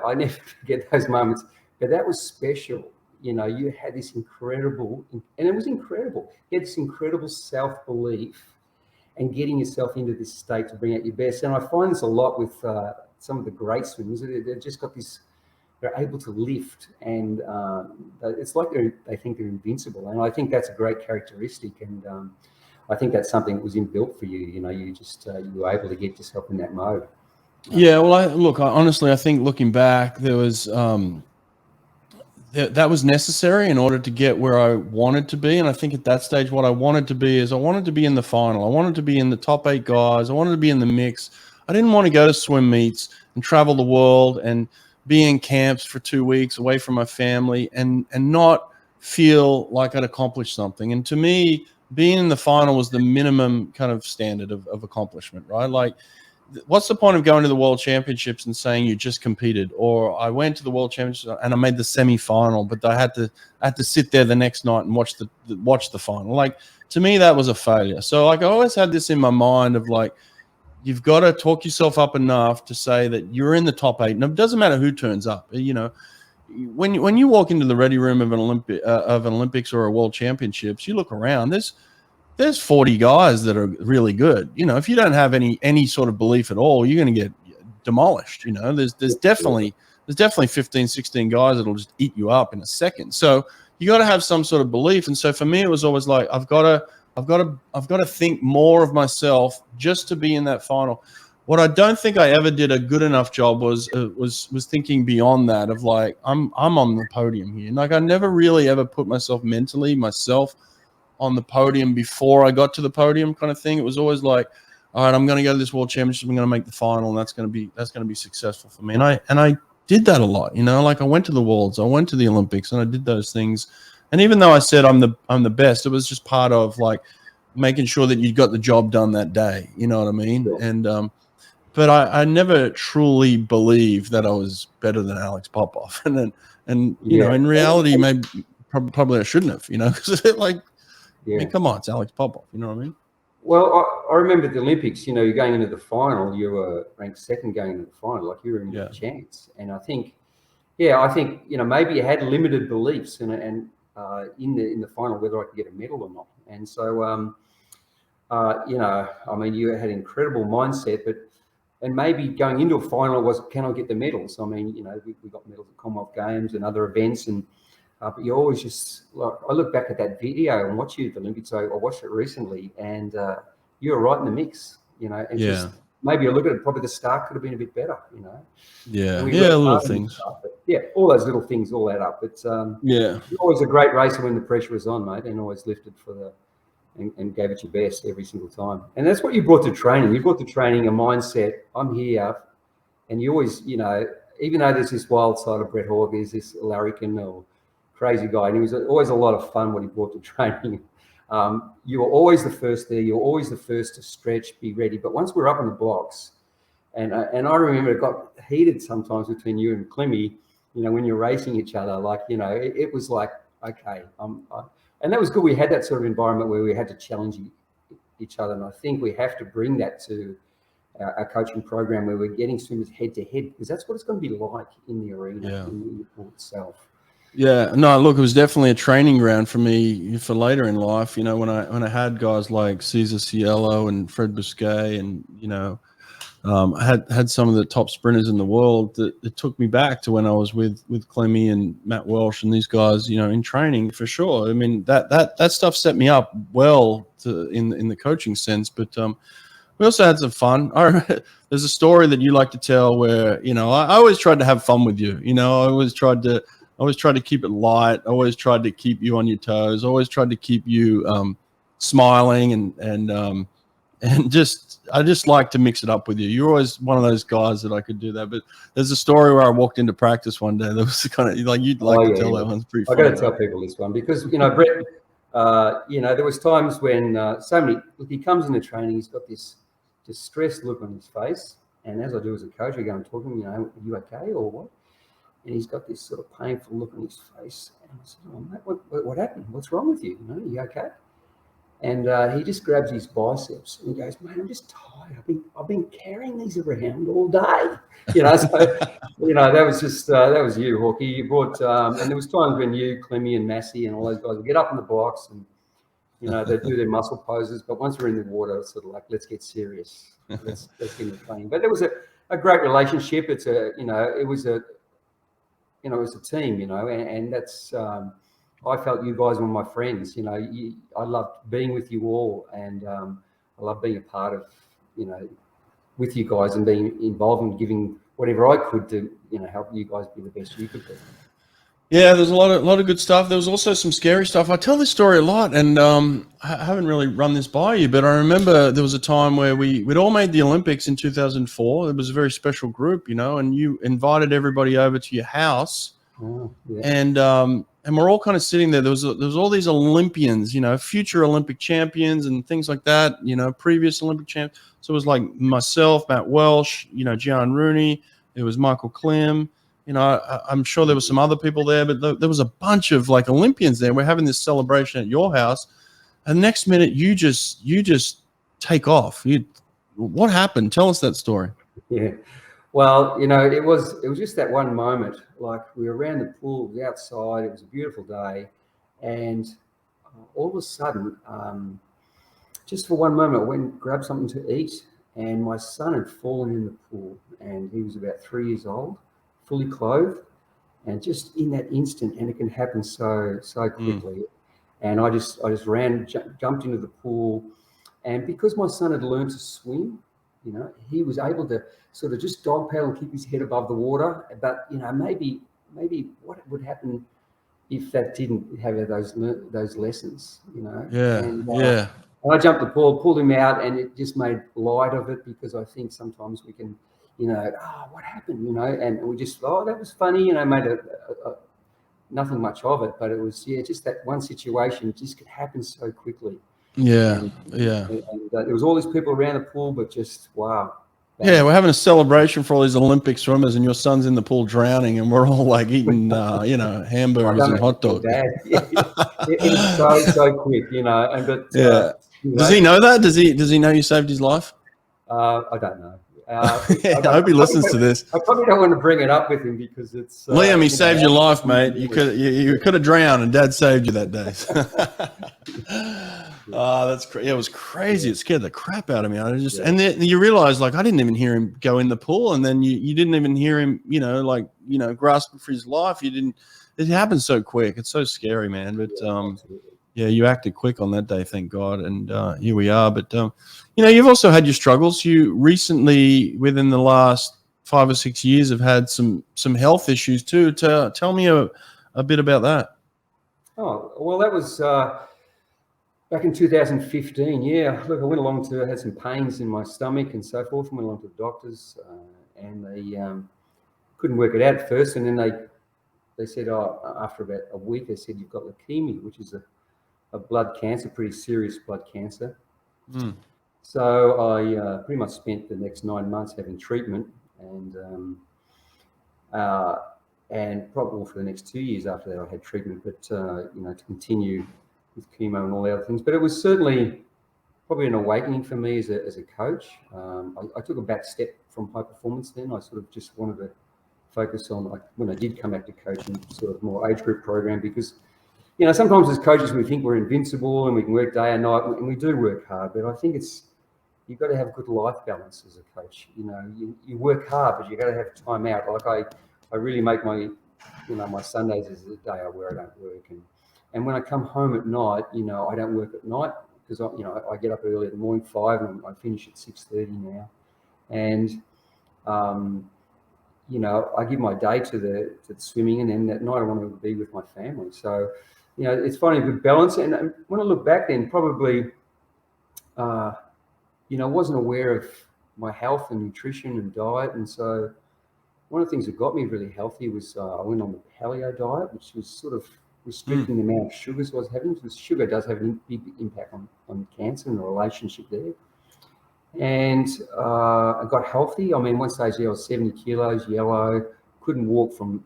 I never forget those moments. But that was special. You had this incredible, and it was incredible. You had this incredible self-belief and getting yourself into this state to bring out your best. And I find this a lot with some of the great swimmers. They've just got this, they're able to lift, and it's like they think they're invincible. And I think that's a great characteristic. And I think that's something that was inbuilt for you. You just you were able to get yourself in that mode. Yeah, well, honestly, I think looking back, there was that was necessary in order to get where I wanted to be. And I think at that stage, what I wanted to be is I wanted to be in the final. I wanted to be in the top 8 guys. I wanted to be in the mix. I didn't want to go to swim meets and travel the world and be in camps for 2 weeks away from my family and not feel like I'd accomplished something. And to me, being in the final was the minimum kind of standard of accomplishment, right? Like, what's the point of going to the World Championships and saying you just competed? Or I went to the World Championships and I made the semi-final, but I had to sit there the next night and watch the final. Like, to me, that was a failure. So like, I always had this in my mind of like, you've got to talk yourself up enough to say that you're in the top 8. And it doesn't matter who turns up. When you walk into the ready room of an Olympics or a World Championships, you look around. There's 40 guys that are really good. If you don't have any sort of belief at all, you're going to get demolished. There's definitely 15, 16 guys that'll just eat you up in a second. So you got to have some sort of belief. And so for me, it was always like, I've got to think more of myself just to be in that final. What I don't think I ever did a good enough job was thinking beyond that of like, I'm on the podium here. Like, I never really ever put myself on the podium before I got to the podium kind of thing. It was always like, all right, I'm going to go to this World Championship. I'm going to make the final, and that's going to be successful for me. And I did that a lot. Like I went to the Worlds, I went to the Olympics, and I did those things. And even though I said I'm the best, it was just part of like making sure that you got the job done that day. You know what I mean? Sure. And but I never truly believed that I was better than Alex Popov. And in reality, maybe probably I shouldn't have. Because like. Yeah. I mean, come on, it's Alex Popov. You know what I mean? Well, I remember the Olympics, you're going into the final, you were ranked second going into the final, like you were in a chance. And I think, maybe you had limited beliefs in in the final, whether I could get a medal or not. And so, you had incredible mindset, and maybe going into a final was, can I get the medals? I mean, we got medals at Commonwealth Games and other events, and but you always just, like, I look back at that video and watch you at the Olympics. I watched it recently, and you were right in the mix, and just maybe I look at it, probably the start could have been a bit better, Yeah, little things. Stuff, all those little things all add up. But you're always a great racer when the pressure was on, mate, and always lifted and gave it your best every single time. And that's what you brought to training. You brought to training a mindset, I'm here, and you always, even though there's this wild side of Brett Hawke, there's this larrikin or crazy guy, and he was always a lot of fun what he brought to training. You were always the first there. You were always the first to stretch, be ready. But once we're up in the blocks, and I remember it got heated sometimes between you and Klimmy, when you're racing each other, like, it was like, okay, and that was good. We had that sort of environment where we had to challenge each other. And I think we have to bring that to our coaching program, where we're getting swimmers head to head, because that's what it's going to be like in the arena, in the pool itself. Yeah, no, look, it was definitely a training ground for me for later in life. When I had guys like Cesar Cielo and Fred Busquet and I had some of the top sprinters in the world that it took me back to when I was with Klim and Matt Welsh and these guys, in training for sure. I mean, that stuff set me up well in the coaching sense, but we also had some fun. There's a story that you like to tell where, I always tried to have fun with you. I always tried to keep it light. I always tried to keep you on your toes. I always tried to keep you smiling and I just like to mix it up with you. You're always one of those guys that I could do that. But there's a story where I walked into practice one day. That was kind of like you'd like to tell that one's pretty funny. I got to tell people this one because Brett, there was times when look, he comes into training, he's got this distressed look on his face, and as I do as a coach, I go and talk to him. Are you okay or what? And he's got this sort of painful look on his face, and I said, "Oh mate, what happened? What's wrong with you? Are you okay?" And he just grabs his biceps and he goes, "Mate, I'm just tired. I've been carrying these around all day." So that was just that was you, Hawke. You brought and there was times when you, Klim and Massi and all those guys would get up in the box and they do their muscle poses, but once we're in the water, it's sort of like, let's get serious. Let's get into training. But there was a great relationship. It was a team, and that's I felt you guys were my friends. I loved being with you all, and I love being a part of, with you guys and being involved and giving whatever I could to, help you guys be the best you could be. Yeah, there's a lot of good stuff. There was also some scary stuff. I tell this story a lot, and I haven't really run this by you, but I remember there was a time where we'd all made the Olympics in 2004. It was a very special group, and you invited everybody over to your house. Oh, yeah. And we're all kind of sitting there. There was all these Olympians, future Olympic champions and things like that, previous Olympic champs. So it was like myself, Matt Welsh, Giaan Rooney. It was Michael Klim. I'm sure there were some other people there, but there was a bunch of like Olympians there. We're having this celebration at your house, and the next minute you just take off. What happened? Tell us that story. Yeah. Well, it was just that one moment. Like, we were around the pool, it was outside, it was a beautiful day, and all of a sudden, just for one moment, I went and grabbed something to eat, and my son had fallen in the pool, and he was about 3 years old, fully clothed, and just in that instant, and it can happen so quickly. And I just ran, jumped into the pool, and because my son had learned to swim, he was able to sort of just dog paddle and keep his head above the water. But maybe what would happen if that didn't have those lessons, Yeah. And I jumped the pool, pulled him out, and it just made light of it, because I think sometimes we can, what happened, and we just, that was funny, made nothing much of it, but it was, just that one situation just could happen so quickly. Yeah, and there was all these people around the pool, but just wow. Yeah, we're having a celebration for all these Olympic swimmers, and your son's in the pool drowning, and we're all like eating, hamburgers and hot dogs. It was so quick, Does he know that? Does he know you saved his life? I don't know. I hope he listens to this. I probably don't want to bring it up with him, because it's Liam. He saved your life, mate. You could have drowned, and Dad saved you that day. Oh, that's crazy. It was crazy. It scared the crap out of me. And then you realize, like, I didn't even hear him go in the pool, and then you didn't even hear him, grasping for his life. It happened so quick. It's so scary, man. But you acted quick on that day, thank God. And here we are. But you've also had your struggles. You recently, within the last 5 or 6 years, have had some health issues too. Tell me a bit about that. Oh, well, that was back in 2015, look, I had some pains in my stomach and so forth, and went along to the doctors, and they couldn't work it out at first, and then they said, after about a week, they said, you've got leukemia, which is a blood cancer, pretty serious blood cancer. So I pretty much spent the next 9 months having treatment, and probably for the next 2 years after that I had treatment, but to continue with chemo and all the other things. But it was certainly probably an awakening for me as a coach. I took a back step from high performance then. I sort of just wanted to focus on, when I did come back to coaching, sort of more age group program, because sometimes as coaches we think we're invincible and we can work day and night, and we do work hard, but I think it's you've got to have good life balance as a coach. You know, you work hard, but you got to have time out. Like I really make my, my Sundays is the day where I don't work. And when I come home at night, I don't work at night because I get up early in the morning, 5, and I finish at 6:30 now. And I give my day to the swimming, and then that night I want to be with my family. So, it's finding a good balance. And when I look back, then probably, I wasn't aware of my health and nutrition and diet, and so one of the things that got me really healthy was I went on the paleo diet, which was sort of restricting the amount of sugars I was having, because sugar does have a big impact on cancer and the relationship there. And I got healthy. I mean, one stage I was 70 kilos, yellow, couldn't walk from,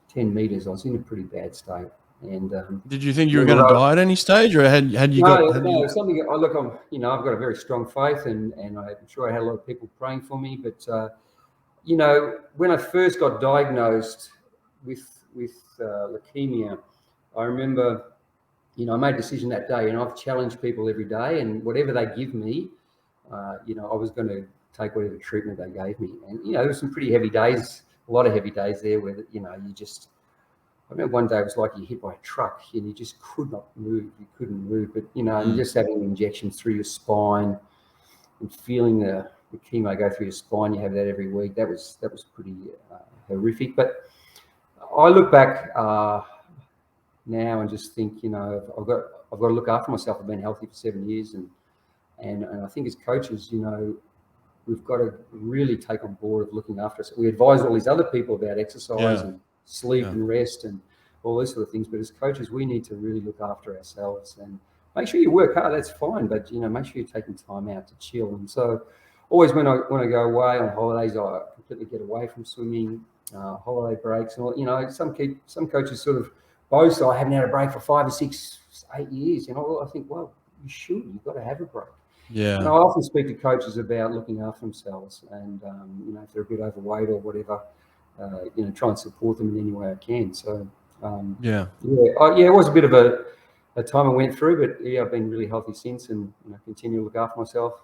10 meters. I was in a pretty bad state. And did you think you were going to die at any stage, or had you No, something. Look, I've got a very strong faith, and I'm sure I had a lot of people praying for me. But when I first got diagnosed with leukemia, I remember, I made a decision that day, and I've challenged people every day, and whatever they give me, I was going to take whatever treatment they gave me. And, there were some pretty heavy days, a lot of heavy days there where, I remember one day it was like you hit by a truck and you just could not move. You couldn't move, but, and just having injections through your spine and feeling the chemo go through your spine, you have that every week. That was pretty horrific. But I look back now and just think, I've got to look after myself. I've been healthy for 7 years, and I think as coaches, we've got to really take on board of looking after us. We advise all these other people about exercise and sleep and rest and all those sort of things, but as coaches, we need to really look after ourselves and make sure you work hard. That's fine, but make sure you're taking time out to chill. And so, always when I go away on holidays, I completely get away from swimming, holiday breaks, and all. Some coaches sort of boast, I haven't had a break for 5 or 6, 8 years. I think, well, you should. You've got to have a break. Yeah. And I often speak to coaches about looking after themselves, and if they're a bit overweight or whatever, try and support them in any way I can. So it was a bit of a time I went through, but I've been really healthy since, and continue to look after myself.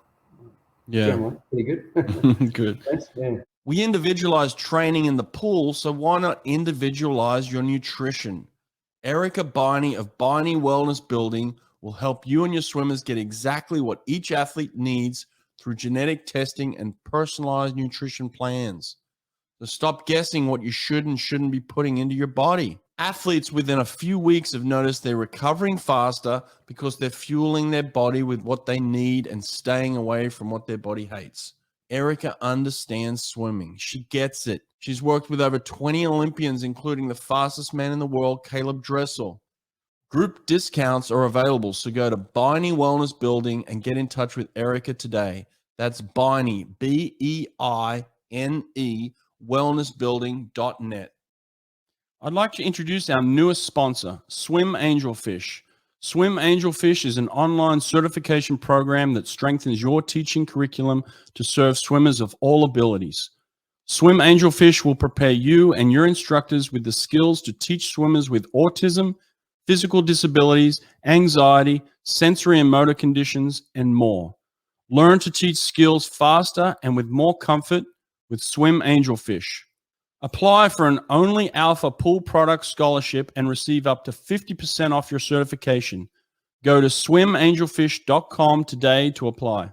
Generally, pretty good. Good. Thanks. Yeah. We individualize training in the pool, so why not individualize your nutrition? Erica Beine of Beine Wellness Building will help you and your swimmers get exactly what each athlete needs through genetic testing and personalized nutrition plans. So stop guessing what you should and shouldn't be putting into your body. Athletes within a few weeks have noticed they're recovering faster because they're fueling their body with what they need and staying away from what their body hates. Erica understands swimming. She gets it. She's worked with over 20 Olympians, including the fastest man in the world, Caleb Dressel. Group discounts are available, so go to Beine Wellness Building and get in touch with Erica today. That's Beine, Beine, wellnessbuilding.net. I'd like to introduce our newest sponsor, Swim Angelfish. Swim Angelfish is an online certification program that strengthens your teaching curriculum to serve swimmers of all abilities. Swim Angelfish will prepare you and your instructors with the skills to teach swimmers with autism, physical disabilities, anxiety, sensory and motor conditions, and more. Learn to teach skills faster and with more comfort with Swim Angelfish. Apply for an Only Alpha Pool Product Scholarship and receive up to 50% off your certification. Go to swimangelfish.com today to apply.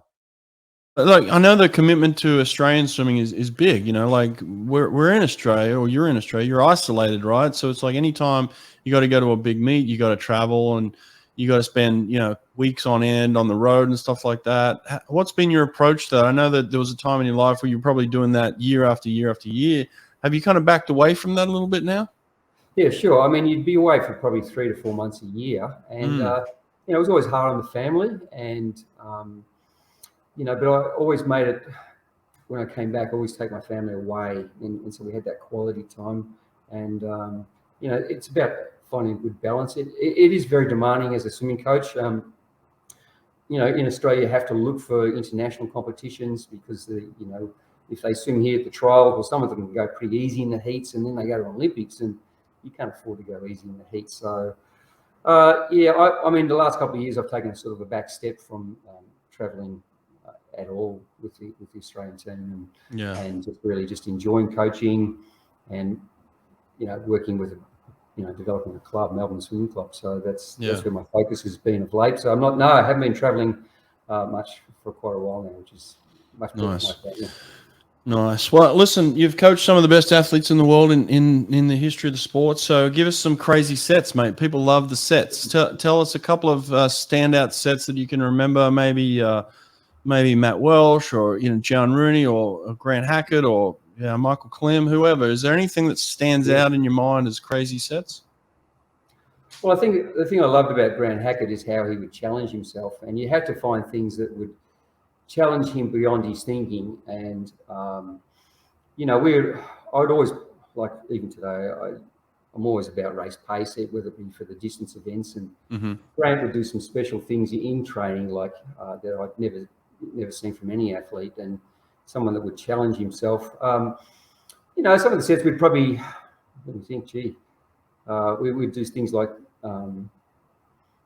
Look, I know the commitment to Australian swimming is big. Like we're in Australia, or you're in Australia, you're isolated, right? So it's like anytime you got to go to a big meet, you got to travel and you got to spend, weeks on end on the road and stuff like that. What's been your approach to that? I know that there was a time in your life where you're probably doing that year after year after year. Have you kind of backed away from that a little bit now? Yeah, sure. I mean, you'd be away for probably 3 to 4 months a year, and it was always hard on the family, and but I always made it. When I came back, I always take my family away, and so we had that quality time, and it's about finding a good balance. It is very demanding as a swimming coach. In Australia, you have to look for international competitions because if they swim here at the trials, well, some of them can go pretty easy in the heats, and then they go to Olympics, and you can't afford to go easy in the heats. So, I mean, the last couple of years, I've taken a sort of a back step from traveling at all with the Australian team, and just really just enjoying coaching and working with developing a club, Melbourne Swimming Club. So that's where my focus has been of late. So I haven't been traveling much for quite a while now, which is much better for my family. Nice. Well, listen, you've coached some of the best athletes in the world in the history of the sport. So give us some crazy sets, mate. People love the sets. Tell us a couple of standout sets that you can remember. Maybe Matt Welsh, or Giaan Rooney, or Grant Hackett, or Michael Klim, whoever. Is there anything that stands out in your mind as crazy sets? Well, I think the thing I loved about Grant Hackett is how he would challenge himself, and you had to find things that would challenge him beyond his thinking. And I'd always, like even today, I'm always about race pace, whether it be for the distance events. And Grant would do some special things in training, like that I'd never seen from any athlete, and someone that would challenge himself. Some of the sets we'd probably, let me think, we'd do things like 12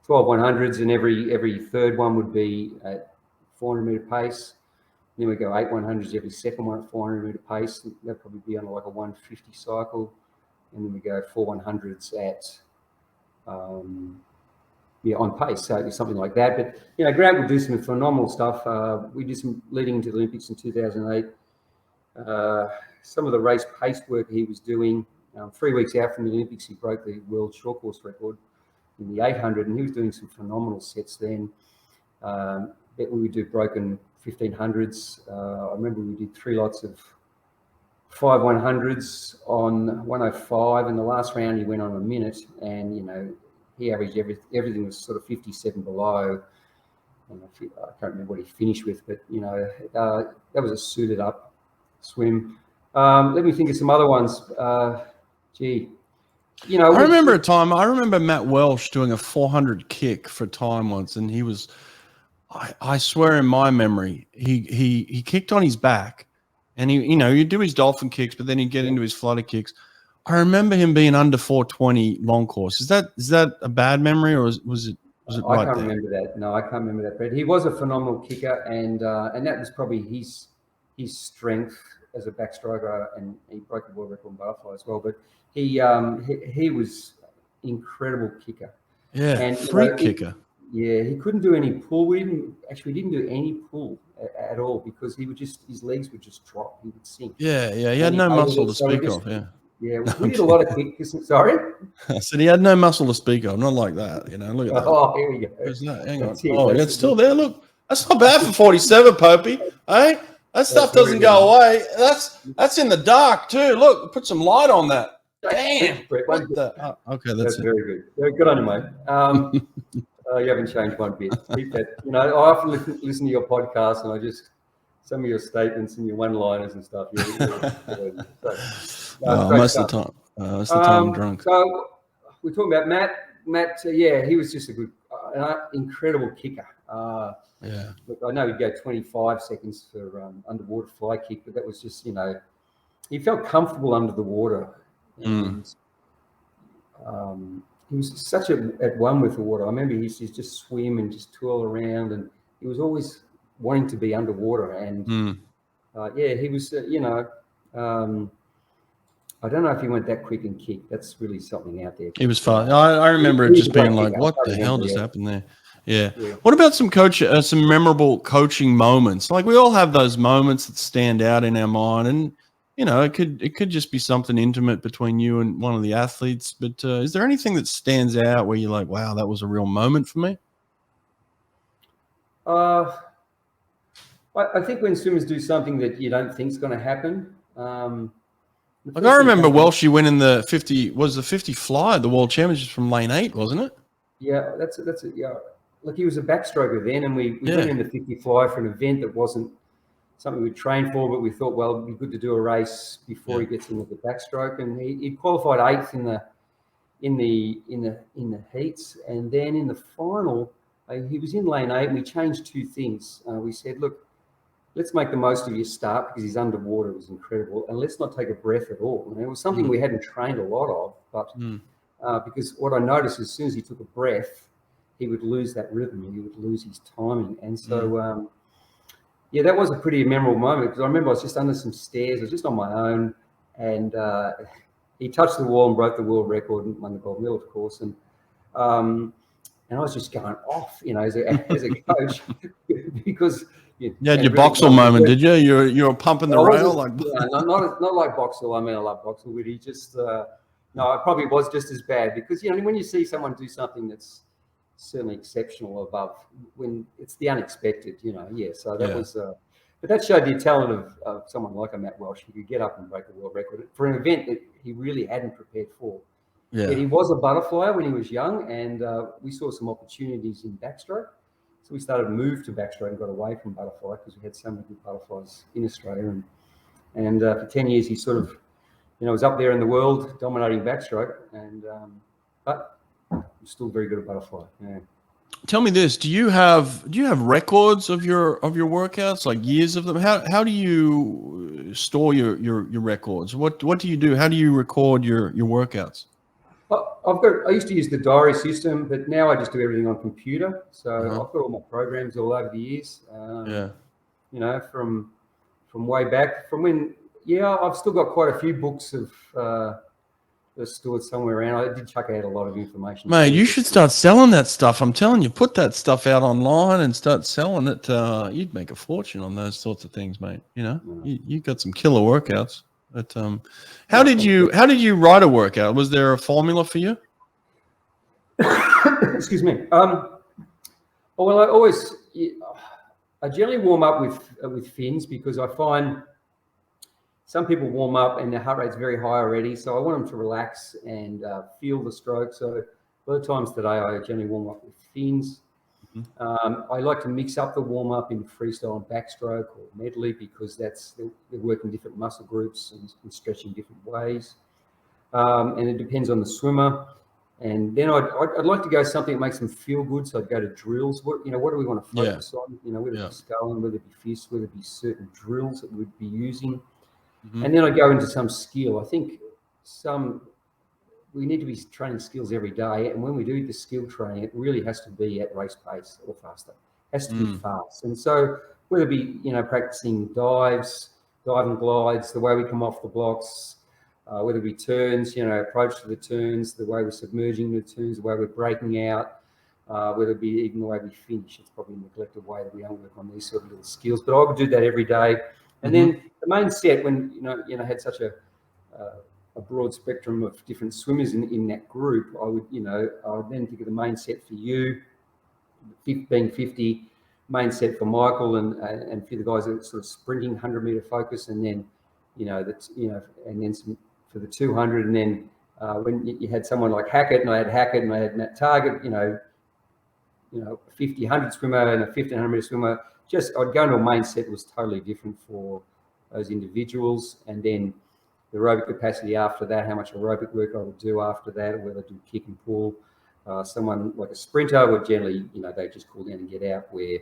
100s, and every third one would be at 400 meter pace. Then we go 8 100s every second one at 400 meter pace. That'd probably be on like a 150 cycle. And then we go 4 100s at on pace, so something like that. But Grant would do some phenomenal stuff. We did some leading into the Olympics in 2008. Some of the race pace work he was doing. 3 weeks out from the Olympics, he broke the world short course record in the 800, and he was doing some phenomenal sets then. We would do broken 1500s. I remember we did 3 lots of 5 100s on 105, and the last round he went on a minute, and he averaged everything was sort of 57 below. And I can't remember what he finished with, but that was a suited up swim. Let me think of some other ones. I remember a time. I remember Matt Welsh doing a 400 kick for time once, and he was. I swear, in my memory, he kicked on his back, and he'd do his dolphin kicks, but then he'd get into his flutter kicks. I remember him being under 420 long course. Is that a bad memory, or was it right? I can't remember that. No, I can't remember that. But he was a phenomenal kicker, and that was probably his strength as a backstroker, and he broke the world record in butterfly as well. But he was incredible kicker. Yeah, and freak kicker. He couldn't do any pull. We didn't do any pull at all, because his legs would just drop. He would sink. Yeah. He had no muscle to speak of. Yeah, we did a lot of kicks. Sorry? I said he had no muscle to speak of. Not like that. Look at that. Oh, here we go. Where's that? Hang on. It's still there. Look, that's not bad for 47, Popey. Hey, that stuff doesn't go away. That's in the dark too. Look, put some light on that. Damn. Okay, that's very good. Good on you, mate. You haven't changed one bit. Keep that. I often listen to your podcast, and some of your statements and your one-liners and stuff. Most of the time. Most of the time I'm drunk. So we're talking about Matt. Matt, he was just a good, incredible kicker. Look, I know he'd go 25 seconds for underwater fly kick, but that was just, he felt comfortable under the water. And, he was such at one with the water. I remember he used to just swim and just twirl around, and he was always wanting to be underwater. And he was, I don't know if he went that quick and kick. That's really something out there. He was fast. I remember it just being like, what the hell just happened there? Yeah. What about some memorable coaching moments? Like, we all have those moments that stand out in our mind, and it could just be something intimate between you and one of the athletes. But is there anything that stands out where you're like, wow, that was a real moment for me? I think when swimmers do something that you don't think is going to happen. Like, I remember Welsh, you went in the 50 fly at the World Championships from lane 8, wasn't it? Yeah, that's it. Yeah. Look, he was a backstroker then, and we went in the 50 fly for an event that wasn't something we trained for, but we thought, well, it'd be good to do a race before he gets into the backstroke. And he qualified 8th in the heats, and then in the final, he was in lane 8, and we changed 2 things. We said, look, let's make the most of your start, because he's underwater. It was incredible, and let's not take a breath at all. And it was something we hadn't trained a lot of, but because what I noticed, as soon as he took a breath, he would lose that rhythm, and he would lose his timing. And so Yeah, that was a pretty memorable moment because I remember I was just under some stairs. I was just on my own, and he touched the wall and broke the world record and won the gold medal, of course. And I was just going off, as a coach, because you had your Boxall moment, did you? You were pumping the rail like. Yeah, not like Boxall. I mean, I love Boxall, but he just no, it probably was just as bad because when you see someone do something that's certainly exceptional above, when it's the unexpected, yeah. So that was, but that showed the talent of someone like a Matt Welsh who could get up and break a world record for an event that he really hadn't prepared for. Yeah. But he was a butterflyer when he was young, and we saw some opportunities in backstroke. So we started to move to backstroke and got away from butterfly because we had so many good butterflies in Australia. And for 10 years, he sort of, was up there in the world dominating backstroke, and but still very good at butterfly. Yeah. Tell me this: do you have records of your workouts, like years of them? How do you store your records? What do you do? How do you record your workouts? I used to use the diary system, but now I just do everything on computer. So I've got all my programs all over the years. From way back, from when. Yeah, I've still got quite a few books of stored somewhere around. I did chuck out a lot of information. Mate, you should start selling that stuff. I'm telling you, put that stuff out online and start selling it. You'd make a fortune on those sorts of things, mate. You got some killer workouts. But how did you write a workout? Was there a formula for you? Excuse me. Well, I generally warm up with fins because I find some people warm up and their heart rate's very high already, so I want them to relax and feel the stroke. So a lot of times today, I generally warm up with fins. I like to mix up the warm up in freestyle and backstroke or medley because they're working different muscle groups and stretching different ways. And it depends on the swimmer. And then I'd like to go something that makes them feel good. So I'd go to drills. What do we want to focus on? Whether it be sculling, whether it be fists, whether it be certain drills that we'd be using. And then I go into some skill. I think we need to be training skills every day. And when we do the skill training, it really has to be at race pace or faster. It has to be fast. And so whether it be, practicing dives, dive and glides, the way we come off the blocks, whether it be turns, approach to the turns, the way we're submerging the turns, the way we're breaking out, whether it be even the way we finish. It's probably a neglected way that we don't work on these sort of little skills. But I would do that every day. And then the main set, when had such a broad spectrum of different swimmers in that group, I would then think of the main set for you, being 50, main set for Michael, and for the guys that are sort of sprinting 100-meter focus, and then and then some for the 200, and then when you had someone like Hackett, and I had Matt Targett, a 50, 100 swimmer and a 1500-meter swimmer. I'd go into a main set that was totally different for those individuals, and then the aerobic capacity after that, how much aerobic work I would do after that, or whether I do kick and pull. Someone like a sprinter would generally, they just cool down and get out, where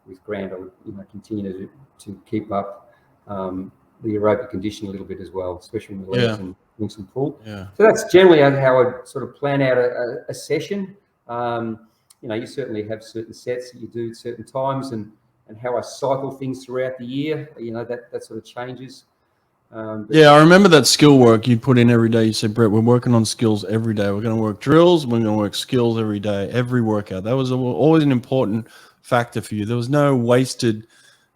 with Grant I would, continue to keep up the aerobic condition a little bit as well, especially in the legs and wings and pull. Yeah. So that's generally how I sort of plan out a session. You certainly have certain sets that you do at certain times, and how I cycle things throughout the year, that sort of changes. I remember that skill work you put in every day. You said, Brett, we're working on skills every day. We're going to work drills. We're going to work skills every day, every workout. That was always an important factor for you. There was no wasted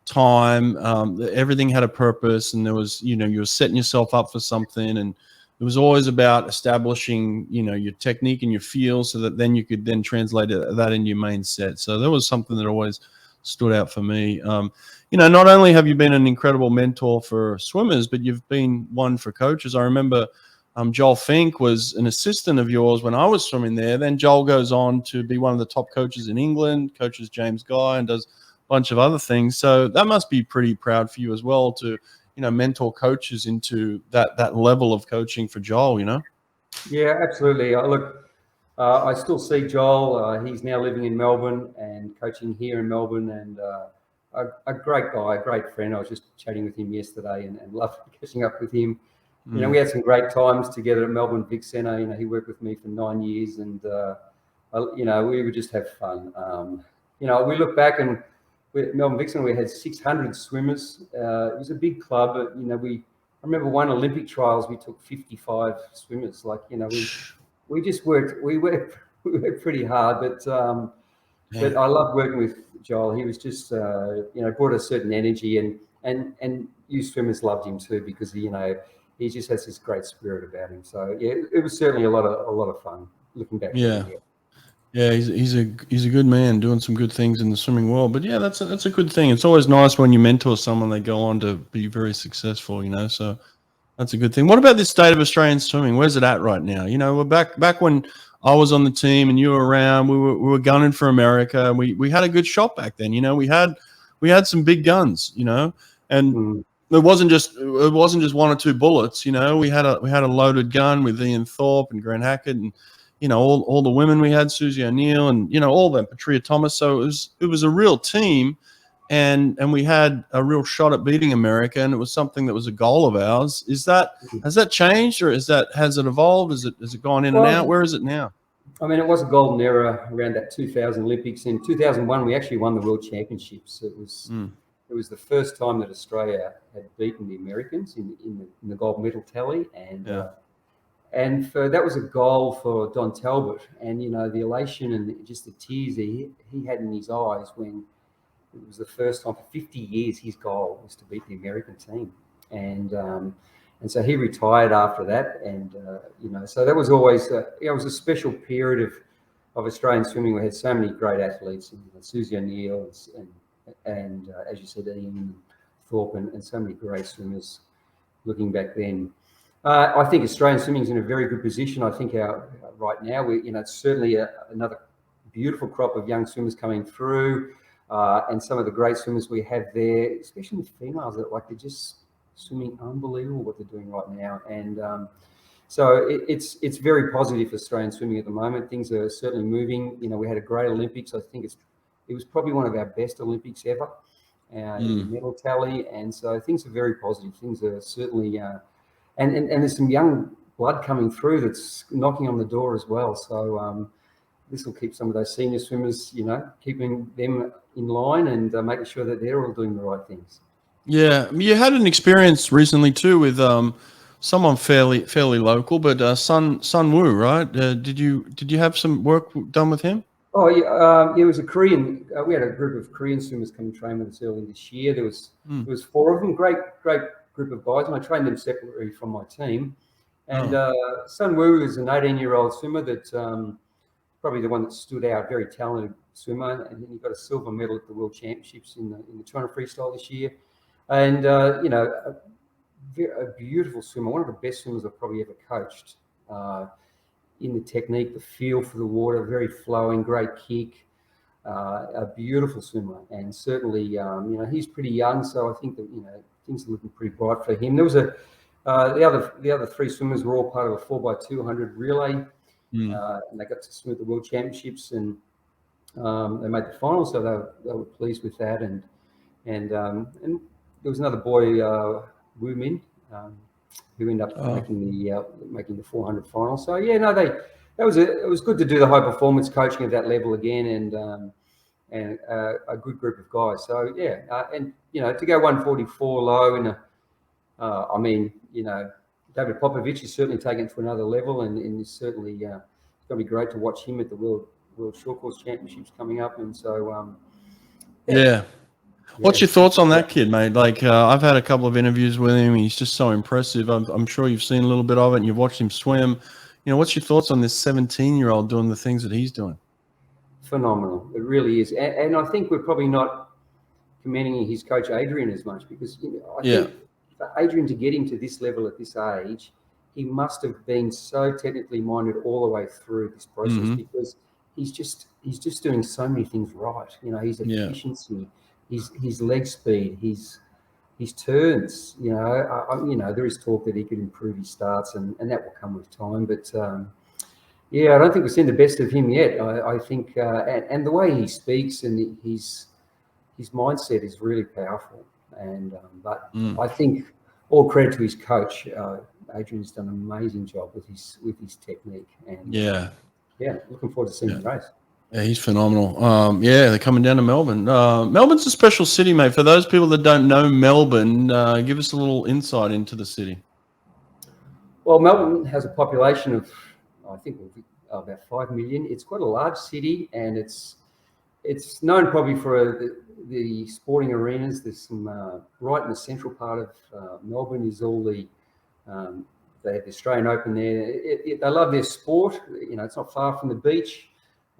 time. Everything had a purpose, and there was, you were setting yourself up for something, and it was always about establishing, your technique and your feel, so that then you could then translate that into your main set. So that was something that always stood out for me. Not only have you been an incredible mentor for swimmers, but you've been one for coaches. I remember Jol Finck was an assistant of yours when I was swimming there. Then Jol goes on to be one of the top coaches in England, coaches James Guy, and does a bunch of other things. So that must be pretty proud for you as well to, mentor coaches into that level of coaching for Jol, Yeah, absolutely. I still see Jol. He's now living in Melbourne and coaching here in Melbourne, and a great guy, a great friend. I was just chatting with him yesterday and loved catching up with him. We had some great times together at Melbourne Big Centre. He worked with me for 9 years, and we would just have fun. We look back and Melbourne Vixen, we had 600 swimmers. It was a big club. But, I remember one Olympic trials, we took 55 swimmers. We just worked. We worked pretty hard, but I loved working with Jol. He was just, brought a certain energy, and you swimmers loved him too because he just has this great spirit about him. So yeah, it was certainly a lot of fun looking back. Yeah. Yeah, he's a good man doing some good things in the swimming world. But yeah, that's a good thing. It's always nice when you mentor someone, they go on to be very successful, So that's a good thing. What about this state of Australian swimming? Where's it at right now? We're back when I was on the team and you were around. We were gunning for America. We had a good shot back then. We had some big guns. And it wasn't just one or two bullets. We had a loaded gun with Ian Thorpe and Grant Hackett and all the women we had, Susie O'Neill and all them, Patria Thomas. So it was a real team. And we had a real shot at beating America, and it was something that was a goal of ours. Has that changed, or has it evolved? Has it gone in and out? Where is it now? I mean, it was a golden era around that 2000 Olympics. In 2001, we actually won the World Championships. It was the first time that Australia had beaten the Americans in the gold medal tally, and that was a goal for Don Talbot, and the elation and just the tears he had in his eyes when. It was the first time for 50 years his goal was to beat the American team, and so he retired after that, and so that was always it was a special period of Australian swimming. We had so many great athletes, Susie O'Neill and as you said, Ian Thorpe and so many great swimmers. Looking back then, I think Australian swimming is in a very good position. I think right now it's certainly another beautiful crop of young swimmers coming through. And some of the great swimmers we have there, especially the females, they're just swimming unbelievable what they're doing right now. And so it's very positive for Australian swimming at the moment. Things are certainly moving. We had a great Olympics. I think it was probably one of our best Olympics ever in the medal tally. And so things are very positive. Things are certainly, and there's some young blood coming through that's knocking on the door as well. So this will keep some of those senior swimmers, keeping them in line and making sure that they're all doing the right things. Yeah, you had an experience recently too with someone fairly local, but Sunwoo, right? Did you have some work done with him? Oh yeah, it was a Korean. We had a group of Korean swimmers come and train with us early this year. There was 4 of them, great group of guys, and I trained them separately from my team. And Sunwoo is an 18-year-old swimmer that. Probably the one that stood out, very talented swimmer, and he got a silver medal at the World Championships in the 200 freestyle this year. And a beautiful swimmer, one of the best swimmers I've probably ever coached. In the technique, the feel for the water, very flowing, great kick, a beautiful swimmer, and certainly he's pretty young, so I think that things are looking pretty bright for him. There was the other 3 swimmers were all part of a 4x200 relay. And they got to swim at the World Championships, and they made the final, so they were pleased with that. And there was another boy, Woo Min, who ended up making the 400 final. So yeah, no, it was good to do the high performance coaching at that level again, and a good group of guys. So yeah, and to go 144 low David Popovici is certainly taken it to another level, and is certainly it's going to be great to watch him at the World Short Course Championships coming up. And so, What's your thoughts on that kid, mate? I've had a couple of interviews with him. He's just so impressive. I'm sure you've seen a little bit of it, and you've watched him swim. What's your thoughts on this 17-year-old doing the things that he's doing? Phenomenal. It really is. And I think we're probably not commending his coach, Adrian, as much, because I think for Adrian to get him to this level at this age, he must have been so technically minded all the way through this process, because he's just doing so many things right. His efficiency, his leg speed, his turns. There is talk that he could improve his starts, and that will come with time. But I don't think we've seen the best of him yet. I think, and the way he speaks and his mindset is really powerful. And I think all credit to his coach. Adrian's done an amazing job with his technique. And looking forward to seeing the race. Yeah, he's phenomenal. Yeah, they're coming down to Melbourne. Melbourne's a special city, mate. For those people that don't know Melbourne, give us a little insight into the city. Well, Melbourne has a population of, I think, about 5 million. It's quite a large city, and it's known probably for the sporting arenas. There's some right in the central part of Melbourne is all the they have the Australian Open there. They love their sport. You know, it's not far from the beach,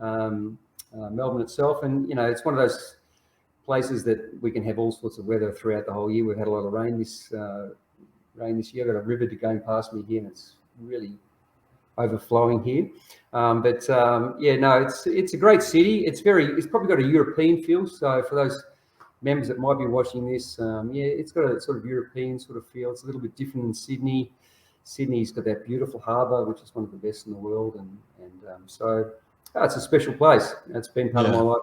Melbourne itself, and you know, it's one of those places that we can have all sorts of weather throughout the whole year. We've had a lot of rain this year. I've got a river going past me here, and it's really overflowing here. Yeah, no, it's a great city. It's probably got a European feel. So for those members that might be watching this, yeah, it's got a sort of European sort of feel. It's a little bit different than Sydney. Sydney's got that beautiful harbour, which is one of the best in the world, and so it's a special place. It's been part of my life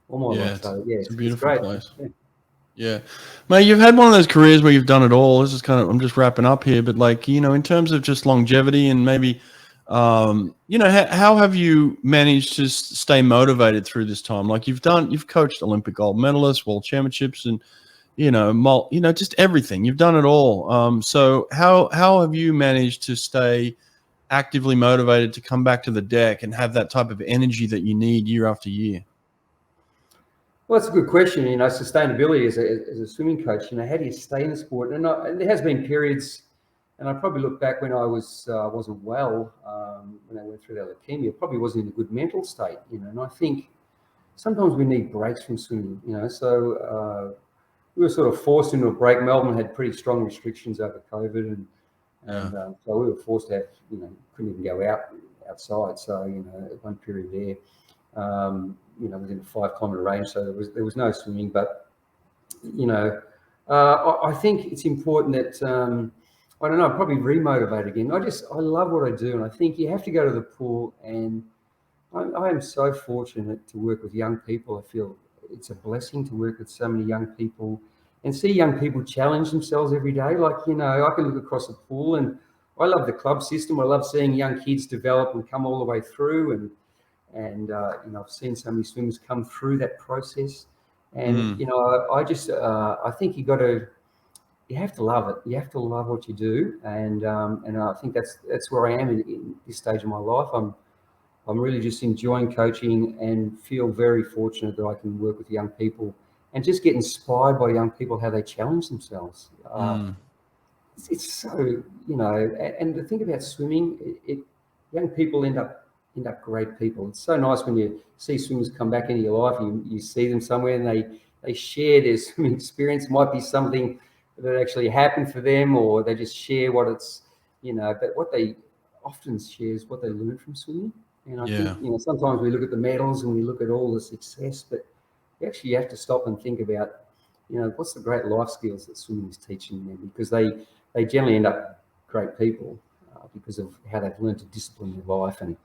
all my life. So yeah, it's a beautiful great place. Yeah. Yeah, mate, you've had one of those careers where you've done it all. This is I'm just wrapping up here, but like, you know, in terms of just longevity and maybe, you know, how have you managed to stay motivated through this time? Like you've coached Olympic gold medalists, world championships, and, you know, just everything. You've done it all. So how have you managed to stay actively motivated to come back to the deck and have that type of energy that you need year after year? Well, that's a good question. You know, sustainability as a swimming coach, you know, how do you stay in the sport? And there has been periods, and I probably look back when I wasn't well, when I went through that leukemia, probably wasn't in a good mental state, you know, and I think sometimes we need breaks from swimming, you know, so we were sort of forced into a break. Melbourne had pretty strong restrictions over COVID, and so we were forced to have, you know, couldn't even go outside. So, you know, at one period there, you know, within a 5 kilometre range, so there was no swimming. But you know, I think it's important that I don't know, I'm probably remotivated again. I love what I do, and I think you have to go to the pool. And I am so fortunate to work with young people. I feel it's a blessing to work with so many young people and see young people challenge themselves every day. Like, you know, I can look across the pool, and I love the club system. I love seeing young kids develop and come all the way through, and you know, I've seen so many swimmers come through that process, and you know, I think you have to love it. You have to love what you do, and I think that's where I am in this stage of my life. I'm really just enjoying coaching and feel very fortunate that I can work with young people and just get inspired by young people, how they challenge themselves. It's so, you know, and the thing about swimming, young people end up great people. It's so nice when you see swimmers come back into your life, you see them somewhere, and they share their swimming experience. It might be something that actually happened for them, or they just share what it's, you know, but what they often share is what they learned from swimming. And I think, you know, sometimes we look at the medals and we look at all the success, but you actually have to stop and think about, you know, what's the great life skills that swimming is teaching them, because they generally end up great people because of how they've learned to discipline their life and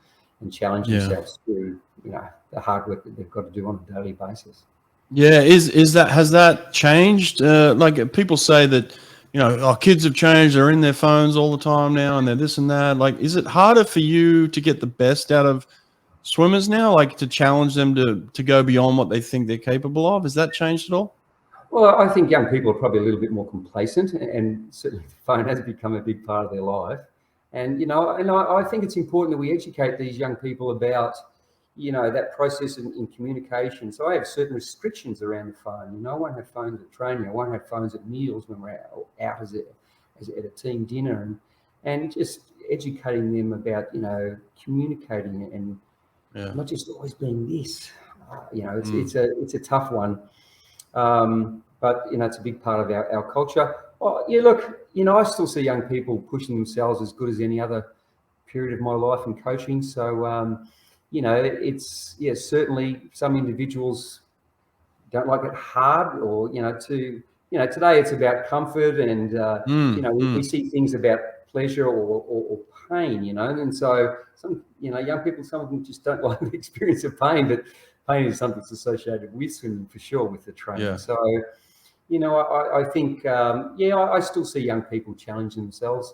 challenge themselves through, you know, the hard work that they've got to do on a daily basis. Yeah, has that changed? Like people say that, you know, our kids have changed. They're in their phones all the time now, and they're this and that. Like, is it harder for you to get the best out of swimmers now? Like to challenge them to go beyond what they think they're capable of? Has that changed at all? Well, I think young people are probably a little bit more complacent, and certainly the phone has become a big part of their life. And you know, I think it's important that we educate these young people about, you know, that process in communication. So I have certain restrictions around the phone. You know, I won't have phones at training. I won't have phones at meals when we're out as at a team dinner, and just educating them about, you know, communicating and not just always being this. You know, it's a tough one. But you know, it's a big part of our culture. Well, yeah, look, you know, I still see young people pushing themselves as good as any other period of my life in coaching. So, you know, it's certainly some individuals don't like it hard, or you know, today it's about comfort, and you know, we see things about pleasure or pain, you know, and so some, you know, young people, some of them just don't like the experience of pain, but pain is something that's associated with swimming for sure, with the training. Yeah. So, you know, I think, I still see young people challenge themselves.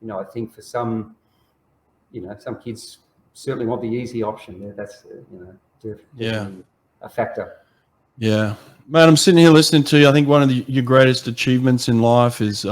You know, I think for some, you know, some kids certainly want the easy option. That's definitely a factor. Yeah, mate, I'm sitting here listening to you. I think one of your greatest achievements in life is,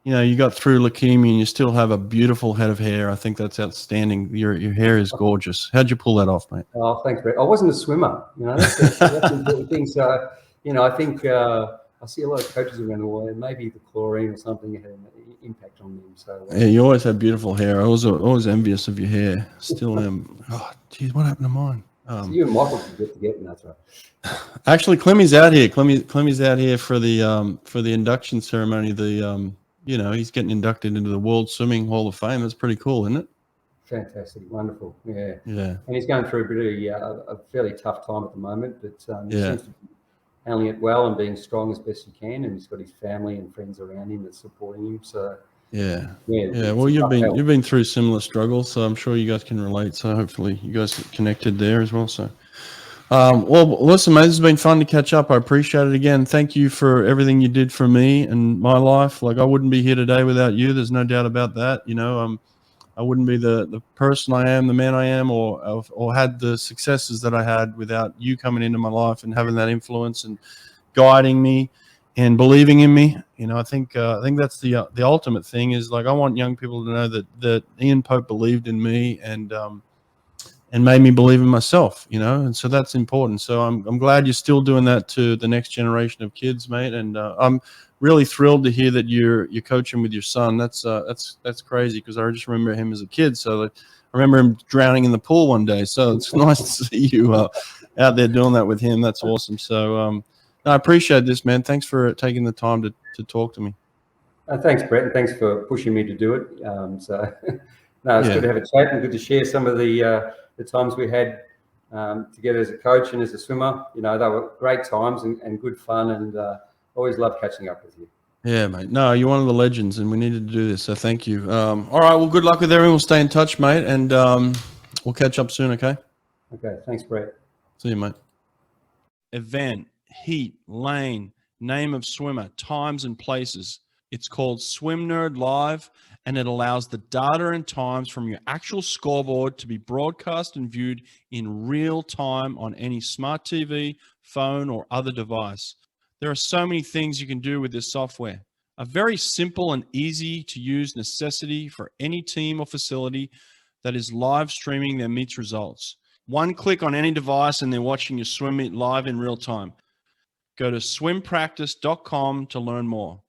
you got through leukemia and you still have a beautiful head of hair. I think that's outstanding. Your hair is gorgeous. How'd you pull that off, mate? Oh, thanks, Brett. I wasn't a swimmer. That's an important thing. So, I think I see a lot of coaches around the world, and maybe the chlorine or something had an impact on them. So, yeah, you always had beautiful hair. I was always envious of your hair. Still am. Oh, geez, what happened to mine? So you and Michael can get together, and that's right. Actually, Klimmy's out here. Klimmy's out here for the induction ceremony. He's getting inducted into the World Swimming Hall of Fame. That's pretty cool, isn't it? Fantastic, wonderful, yeah. Yeah. And he's going through a fairly tough time at the moment, but he Yeah. seems to be handling it well and being strong as best he can. And he's got his family and friends around him that's supporting him. So Yeah. yeah. Well, it's a tough help. you've been through similar struggles, so I'm sure you guys can relate. So hopefully you guys get connected there as well. So, well, listen, mate, this has been fun to catch up. I appreciate it again. Thank you for everything you did for me and my life. Like, I wouldn't be here today without you. There's no doubt about that. I wouldn't be the person I am, the man I am, or had the successes that I had without you coming into my life and having that influence and guiding me and believing in me. I think that's the ultimate thing is, like, I want young people to know that Ian Pope believed in me and made me believe in myself, and so that's important. So I'm glad you're still doing that to the next generation of kids, mate. And I'm really thrilled to hear that you're coaching with your son. That's crazy, because I just remember him as a kid. So I remember him drowning in the pool one day. So it's nice to see you out there doing that with him. That's awesome. So I appreciate this, man. Thanks for taking the time to talk to me. Thanks, Brett, and thanks for pushing me to do it. It's good to have a chat and good to share some of the times we had together as a coach and as a swimmer. They were great times and good fun, and always love catching up with you. Yeah, mate. No, you're one of the legends, and we needed to do this, so thank you. All right, well, good luck with everyone. We'll stay in touch, mate, and we'll catch up soon, okay? Okay, thanks, Brett. See you, mate. Event, heat, lane, name of swimmer, times and places. It's called Swimnerd Live, and it allows the data and times from your actual scoreboard to be broadcast and viewed in real time on any smart TV, phone, or other device. There are so many things you can do with this software. A very simple and easy to use necessity for any team or facility that is live streaming their meets results. One click on any device and they're watching your swim meet live in real time. Go to swimpractice.com to learn more.